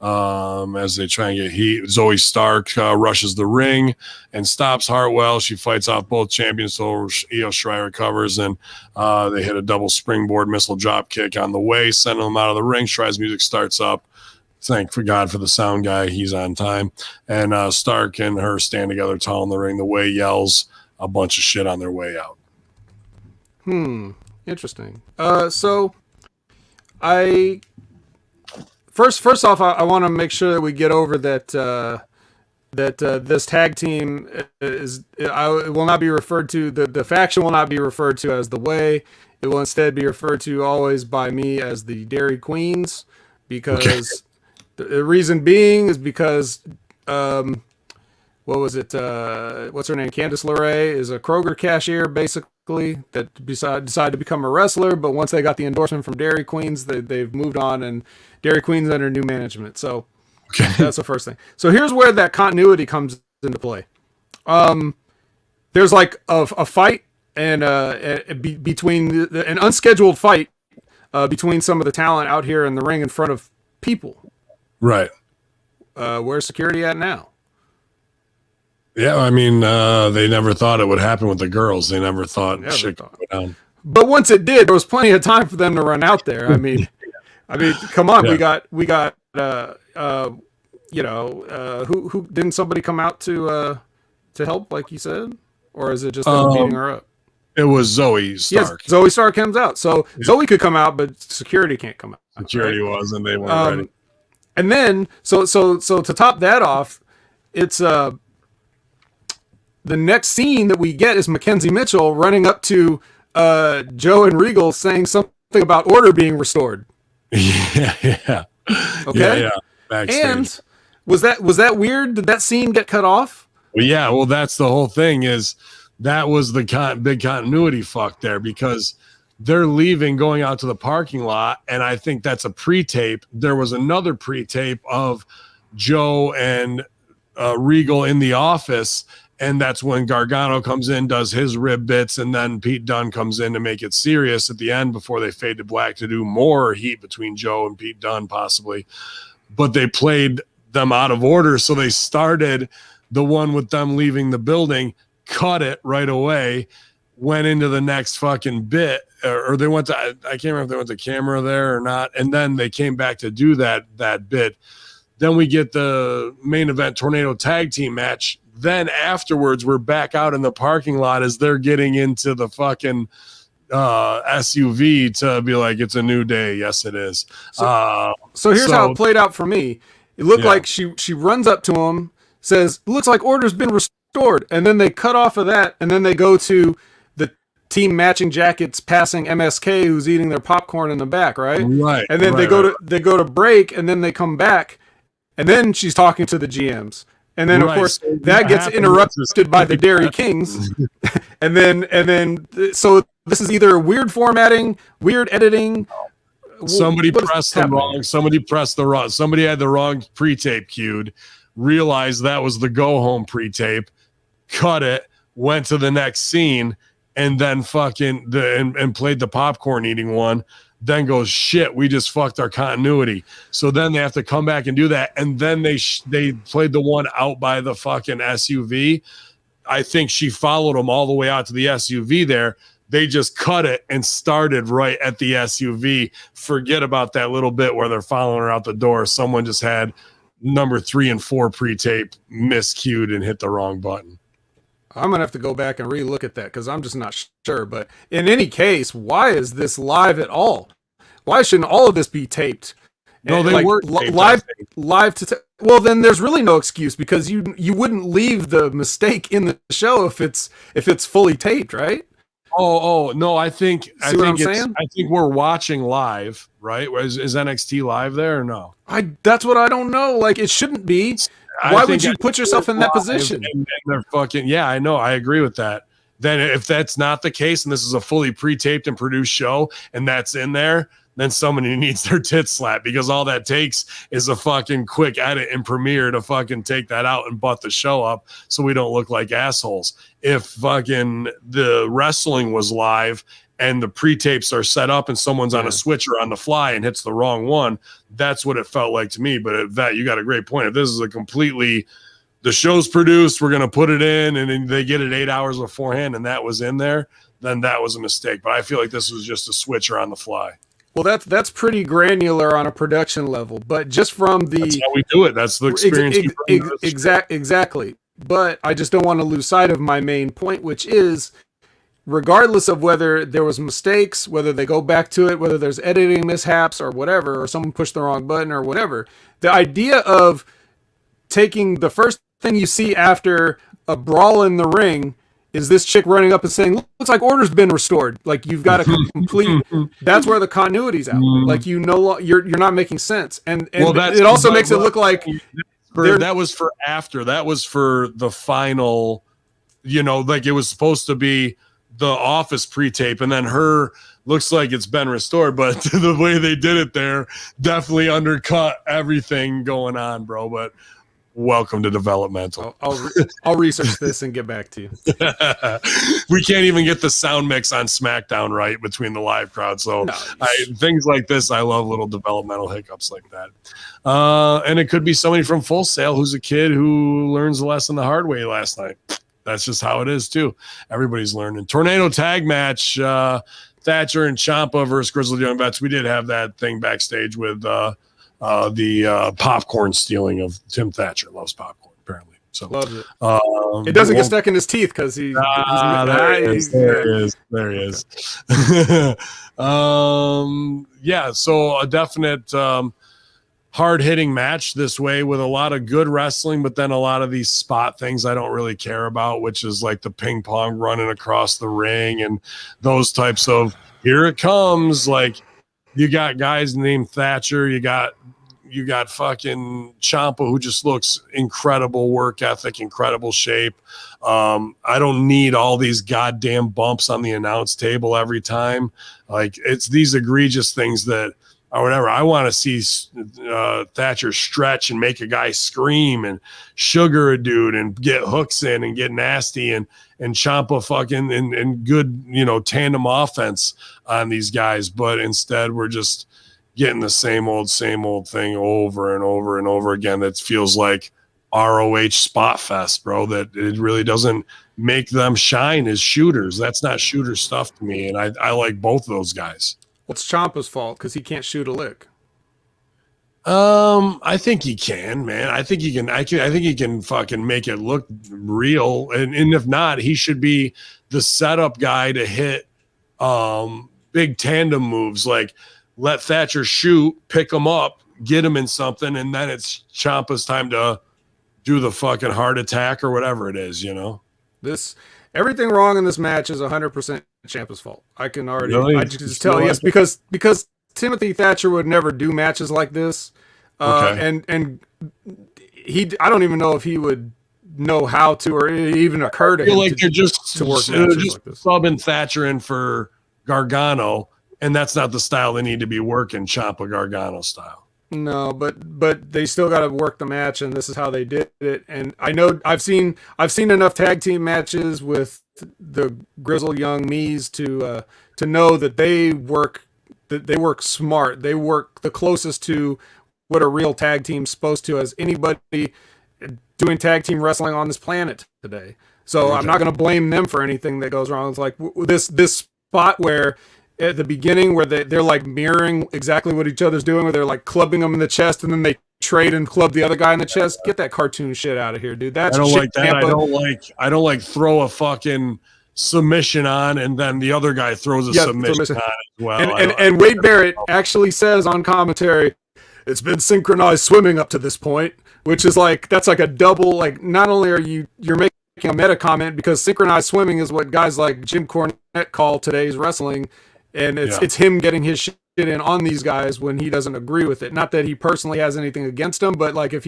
as they try and get heat. Zoe Stark rushes the ring and stops Hartwell. She fights off both champions, so Io Shirai recovers, and they hit a double springboard missile drop kick on the way, sending them out of the ring. Shirai's music starts up. Thank for God for the sound guy. He's on time. And Stark and her stand together tall in the ring. The way yells a bunch of shit on their way out. Interesting. So I first off, I want to make sure that we get over that this tag team will not be referred to, the faction will not be referred to as the Way. It will instead be referred to always by me as the Dairy Queens, because the reason being is because what was it? What's her name? Candice LeRae is a Kroger cashier, basically, that decided to become a wrestler. But once they got the endorsement from Dairy Queens, they've moved on, and Dairy Queen's under new management. So that's the first thing. So here's where that continuity comes into play. There's like a fight and between an unscheduled fight between some of the talent out here in the ring in front of people. Right. Where's security at now? Yeah, I mean, they never thought it would happen with the girls. They never thought shit could go down. But once it did, there was plenty of time for them to run out there. I mean, come on, Yeah. we got who didn't somebody come out to help, like you said, or is it just them beating her up? It was Zoe Stark. Yes, Zoe Stark comes out, so Zoe could come out, but security can't come out. Security was, and they weren't ready. And then, so to top that off, it's the next scene that we get is Mackenzie Mitchell running up to Joe and Regal saying something about order being restored. Yeah. Okay. Yeah. Backstage. And was that weird? Did that scene get cut off? Well, yeah. Well, that's the whole thing. Is that was the big continuity fuck there, because they're leaving, going out to the parking lot, and I think that's a pre-tape. There was another pre-tape of Joe and Regal in the office, and that's when Gargano comes in, does his rib bits, and then Pete Dunne comes in to make it serious at the end before they fade to black to do more heat between Joe and Pete Dunne, possibly. But they played them out of order, so they started the one with them leaving the building, cut it right away, went into the next fucking bit, or they went to, I can't remember if they went to camera there or not, and then they came back to do that bit. Then we get the main event tornado tag team match. Then afterwards, we're back out in the parking lot as they're getting into the fucking SUV to be like, it's a new day. Yes, it is. So here's how it played out for me. It looked like she runs up to him, says, looks like order's been restored. And then they cut off of that. And then they go to the team matching jackets passing MSK, who's eating their popcorn in the back. Right. Right. And then they go to break, and then they come back, and then she's talking to the GMs. And then, of course, that gets interrupted by the Dairy Kings. and then, so this is either weird formatting, weird editing. Somebody pressed the wrong. Somebody pressed the wrong. Somebody had the wrong pre-tape queued. Realized that was the go-home pre-tape. Cut it. Went to the next scene, and then fucking and played the popcorn eating one. Then goes, shit, we just fucked our continuity. So then they have to come back and do that. And then they played the one out by the fucking SUV. I think she followed them all the way out to the SUV there. They just cut it and started right at the SUV. Forget about that little bit where they're following her out the door. Someone just had number 3 and 4 pre-tape miscued and hit the wrong button. I'm going to have to go back and relook at that because I'm just not sure. But in any case, why is this live at all? Why shouldn't all of this be taped? No, they were live well, then there's really no excuse because you wouldn't leave the mistake in the show if it's fully taped, right? Oh no, I think I'm saying? I think we're watching live, right? Is NXT live there or no? That's what I don't know. Like, it shouldn't be. Why would you put yourself in that position? And they're fucking, yeah, I know. I agree with that. Then if that's not the case and this is a fully pre-taped and produced show and that's in there, then somebody needs their tits slapped because all that takes is a fucking quick edit in Premiere to fucking take that out and butt the show up so we don't look like assholes. If fucking the wrestling was live and the pre-tapes are set up and someone's on a switcher on the fly and hits the wrong one, that's what it felt like to me. But that, you got a great point. If this is a completely, the show's produced, we're going to put it in, and then they get it 8 hours beforehand and that was in there, then that was a mistake. But I feel like this was just a switcher on the fly. Well, that's pretty granular on a production level, but just from that's how we do it. That's the experience. Exactly. But I just don't want to lose sight of my main point, which is, regardless of whether there was mistakes, whether they go back to it, whether there's editing mishaps or whatever, or someone pushed the wrong button or whatever, the idea of taking the first thing you see after a brawl in the ring is this chick running up and saying, looks like order's been restored. Like, you've got a complete, that's where the continuity's out. Like, you're not making sense. And well, it also makes it look like that was for after, that was for the final, like it was supposed to be the Office pre-tape, and then her looks like it's been restored, but the way they did it there definitely undercut everything going on, bro. But welcome to developmental. I'll research this and get back to you. We can't even get the sound mix on SmackDown right between the live crowd. So things like this, I love little developmental hiccups like that. And it could be somebody from Full Sail who's a kid who learns the lesson the hard way last night. That's just how it is too. Everybody's learning. Tornado tag match, Thatcher and Ciampa versus Grizzled Young Vets. We did have that thing backstage with the popcorn stealing of Tim Thatcher. Loves popcorn, apparently. So loves it. It doesn't get stuck in his teeth because there he is. Yeah, so a definite hard-hitting match this way with a lot of good wrestling, but then a lot of these spot things I don't really care about, which is like the ping pong running across the ring and those types of, here it comes. Like, you got guys named Thatcher, you got fucking Ciampa, who just looks incredible work ethic, incredible shape. I don't need all these goddamn bumps on the announce table every time. Like, it's these egregious things that, or whatever. I want to see Thatcher stretch and make a guy scream and sugar a dude and get hooks in and get nasty and Ciampa fucking and good, tandem offense on these guys. But instead we're just getting the same old thing over and over and over again. That feels like ROH spot fest, bro, that it really doesn't make them shine as shooters. That's not shooter stuff to me. And I like both of those guys. Well, it's Ciampa's fault because he can't shoot a lick. I think he can, man. I think he can. I think he can fucking make it look real. And if not, he should be the setup guy to hit big tandem moves, like let Thatcher shoot, pick him up, get him in something, and then it's Ciampa's time to do the fucking heart attack or whatever it is, you know. Everything wrong in this match is 100% Ciampa's fault. I can already, Really? I just tell you, yes, because Timothy Thatcher would never do matches like this, and I don't even know if he would know how to, or it even occur to him. Like they're just to work matches like this. Subbing Thatcher in for Gargano, and that's not the style they need to be working. Ciampa Gargano style. No, but they still got to work the match, and this is how they did it. And I know I've seen enough tag team matches with the Grizzled Young Me's to know that they work smart. They work the closest to what a real tag team's supposed to as anybody doing tag team wrestling on this planet today. So I'm not going to blame them for anything that goes wrong. It's like this spot where at the beginning where they're like mirroring exactly what each other's doing, where they're like clubbing them in the chest and then they trade and club the other guy in the chest. Get that cartoon shit out of here, dude. That's I don't shit, like that. I don't like throw a fucking submission on and then the other guy throws a submission on as well. And Wade Barrett actually says on commentary, it's been synchronized swimming up to this point, which is like, that's like a double, like not only are you're making a meta comment, because synchronized swimming is what guys like Jim Cornette call today's wrestling. And it's him getting his shit in on these guys when he doesn't agree with it. Not that he personally has anything against them, but like if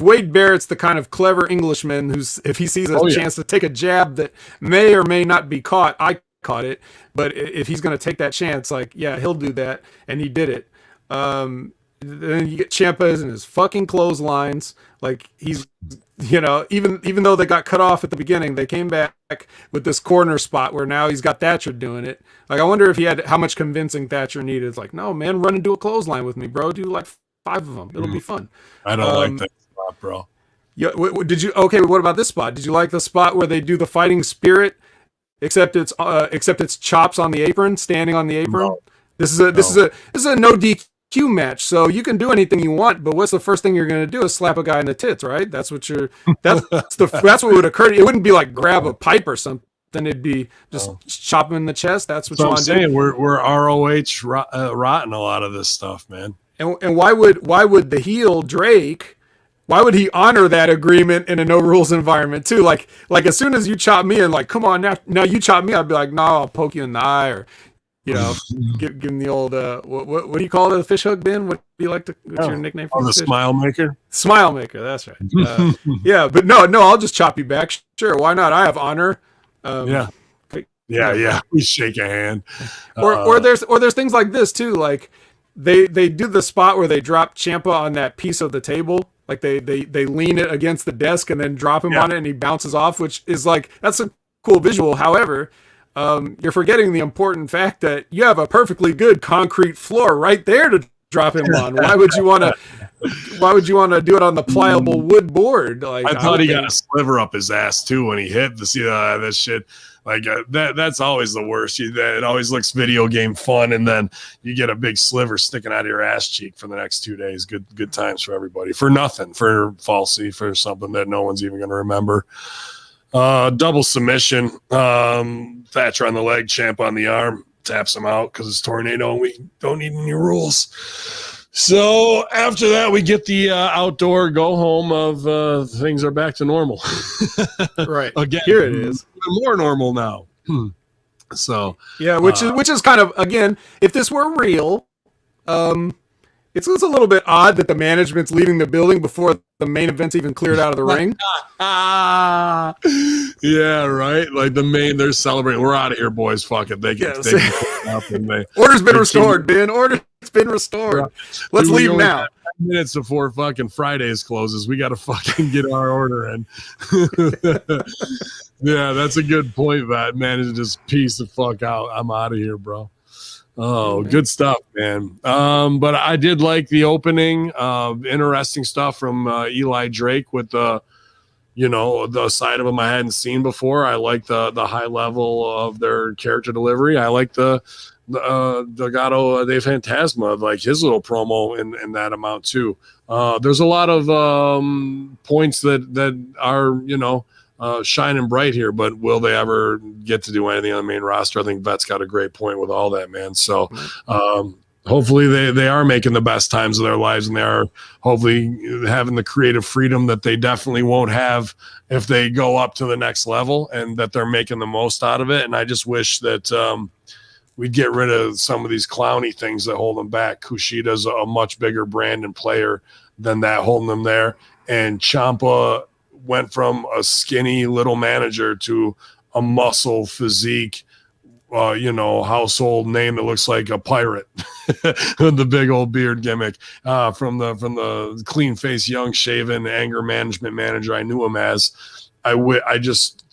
Wade Barrett's the kind of clever Englishman if he sees a chance to take a jab that may or may not be caught, I caught it, but if he's going to take that chance, like, yeah, he'll do that. And he did it. Then you get Ciampa and his fucking clotheslines. Like he's, even though they got cut off at the beginning, they came back with this corner spot where now he's got Thatcher doing it. Like, I wonder if how much convincing Thatcher needed. It's like, no, man, run and do a clothesline with me, bro. Do like 5 of them. It'll be fun. I don't like that spot, bro. Yeah. Okay. What about this spot? Did you like the spot where they do the fighting spirit, except it's Chops on the apron, standing on the apron? No. This is a no DQ match, so you can do anything you want, but what's the first thing you're going to do is slap a guy in the tits, right? That's what what would occur. It wouldn't be like grab a pipe or something. It'd be just chop him in the chest. That's what you want to do. We're ROH rotting a lot of this stuff, man. And why would the heel Drake? Why would he honor that agreement in a no rules environment too? Like as soon as you chop me and like, come on now you chop me, I'd be like, no, I'll poke you in the eye, or give him the old what do you call it? The fish hook, Ben? What do you like to? What's your nickname for the fish? Smile Maker? Smile Maker, that's right. Yeah, but no, I'll just chop you back. Sure, why not? I have honor. Yeah. We shake a hand. Or there's things like this too. Like they do the spot where they drop Ciampa on that piece of the table. Like they lean it against the desk and then drop him on it and he bounces off, which is like, that's a cool visual. However, you're forgetting the important fact that you have a perfectly good concrete floor right there to drop him on. Why would you want to do it on the pliable wood board? Like, I thought he got a sliver up his ass too when he hit that shit. Like that's always the worst. It always looks video game fun, and then you get a big sliver sticking out of your ass cheek for the next 2 days. Good times for everybody. For nothing, for falsy, for something that no one's even going to remember. Double submission. Thatcher on the leg, Ciampa on the arm, taps him out because it's tornado and we don't need any rules. So after that, we get the outdoor go home of things are back to normal. Right. Again, here it is. Even more normal now. So yeah, which is kind of, again, if this were real, it's a little bit odd that the management's leaving the building before the main event's even cleared out of the ring. Yeah, right. Like they're celebrating. We're out of here, boys. Fuck it. They get up and Order's been restored, Ben. Order's been restored. Let's leave now. 10 minutes before fucking Fridays closes. We got to fucking get our order in. Yeah, that's a good point, Matt. Man, just piece the fuck out. I'm out of here, bro. Oh, good stuff, man. But I did like the opening. Interesting stuff from Eli Drake with the side of them I hadn't seen before. I like the high level of their character delivery. I like the Delgado de Fantasma, like his little promo in that amount too. There's a lot of points that are shining bright here, but will they ever get to do anything on the main roster? I think Vet's got a great point with all that, man. So hopefully they are making the best times of their lives, and they are hopefully having the creative freedom that they definitely won't have if they go up to the next level, and that they're making the most out of it. And I just wish that we'd get rid of some of these clowny things that hold them back. Kushida's a much bigger brand and player than that holding them there. And Ciampa went from a skinny little manager to a muscle physique, household name that looks like a pirate with the big old beard gimmick, from the clean face, young shaven anger management manager I knew him as. I just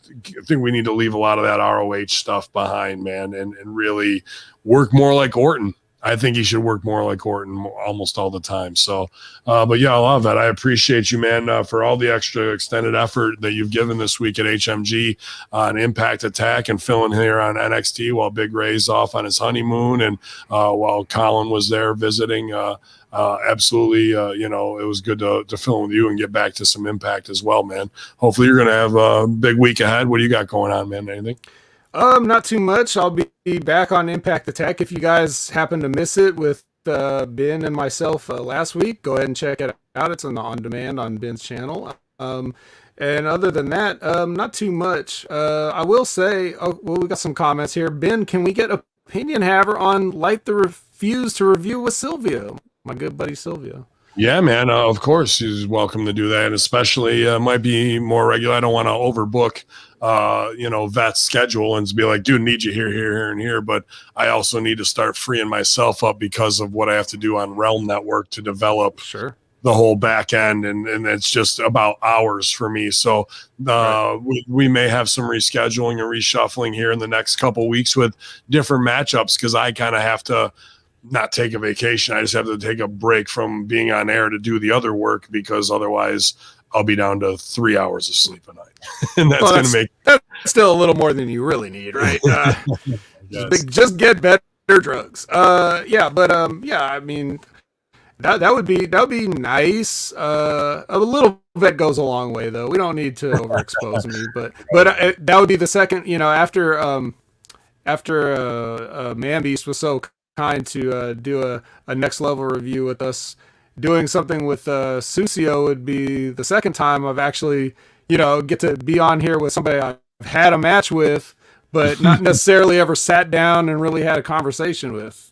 think we need to leave a lot of that ROH stuff behind, man, and really work more like Orton. I think he should work more like Orton almost all the time. So, but yeah, I love that. I appreciate you, man, for all the extra extended effort that you've given this week at HMG on Impact Attack and filling here on NXT while Big Ray's off on his honeymoon, and while Colin was there visiting. Absolutely, it was good to film with you and get back to some Impact as well, man. Hopefully you're going to have a big week ahead. What do you got going on, man? Anything? Not too much. I'll be back on Impact Attack. If you guys happen to miss it with Ben and myself last week, go ahead and check it out. It's on demand on Ben's channel. And other than that, not too much. I will say, we got some comments here. Ben, can we get opinion haver on Light the Refuse to review with Silvio? My good buddy Silvio. Yeah, man. Of course, he's welcome to do that. Especially might be more regular. I don't want to overbook, Vet's schedule and be like, dude, need you here, and here. But I also need to start freeing myself up because of what I have to do on Realm Network to develop the whole back end, and it's just about hours for me. So we may have some rescheduling and reshuffling here in the next couple weeks with different matchups, because I kind of have to not take a vacation. I just have to take a break from being on air to do the other work, because otherwise I'll be down to 3 hours of sleep a night. And that's still a little more than you really need, right? Just get better drugs. I mean, that would be nice. A little bit goes a long way, though. We don't need to overexpose me, but that would be the second, after Man Beast was so kind to do a next level review with us. Doing something with Susio would be the second time I've actually, get to be on here with somebody I've had a match with, but not necessarily ever sat down and really had a conversation with.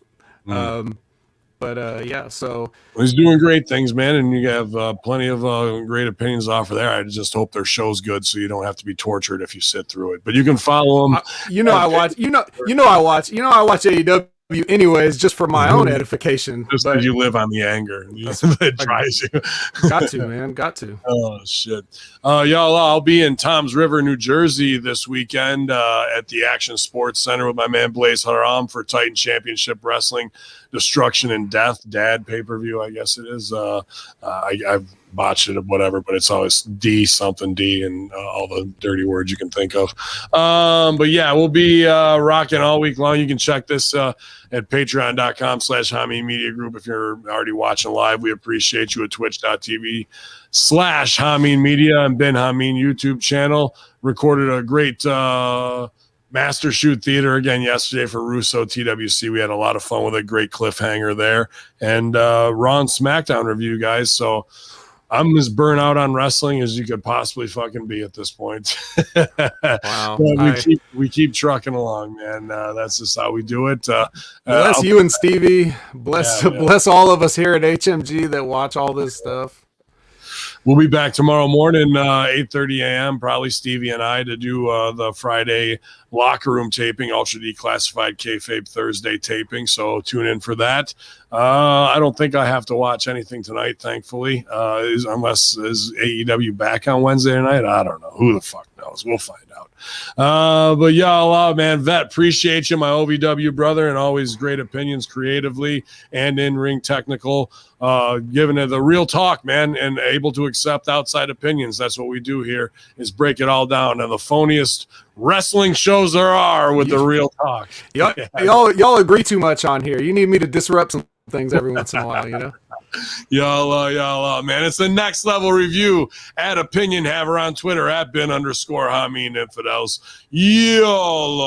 So he's doing great things, man, and you have plenty of great opinions off of there. I just hope their show's good, so you don't have to be tortured if you sit through it. But you can follow them. I watch AEW anyways, just for my own edification. Just because you live on the anger. It drives you. Got to, man. Got to. Oh, shit. Y'all, I'll be in Toms River, New Jersey this weekend at the Action Sports Center with my man Blaze Haram for Titan Championship Wrestling Destruction and Death Dad pay-per-view, I guess it is. I've botched it or whatever, but it's always D something D and all the dirty words you can think of. But yeah, we'll be rocking all week long. You can check this at patreon.com/Hamin Media Group if you're already watching live. We appreciate you at twitch.tv/Hamin Media and Ben Hamin YouTube channel. Recorded a great Master Shoot Theater again yesterday for Russo TWC. We had a lot of fun with a great cliffhanger there. And Raw and SmackDown review, guys. So I'm as burnt out on wrestling as you could possibly fucking be at this point. Wow. We keep trucking along, man. That's just how we do it. Bless you and Stevie. Bless all of us here at HMG that watch all this stuff. We'll be back tomorrow morning, 8:30 a.m., probably Stevie and I, to do the Friday Locker Room taping, Ultra Declassified Kayfabe Thursday taping. So tune in for that. I don't think I have to watch anything tonight, thankfully, unless is AEW back on Wednesday night. I don't know. Who the fuck knows? We'll find out. But y'all, man, Vet, appreciate you, my OVW brother, and always great opinions creatively and in-ring technical, giving it the real talk, man, and able to accept outside opinions. That's what we do here, is break it all down. And the phoniest wrestling shows there are with the real talk. Y'all agree too much on here. You need me to disrupt some things every once in a while, you know? Y'all, man. It's the Next Level Review at Opinion Haver on Twitter at Ben_Hamin Infidels. Y'all.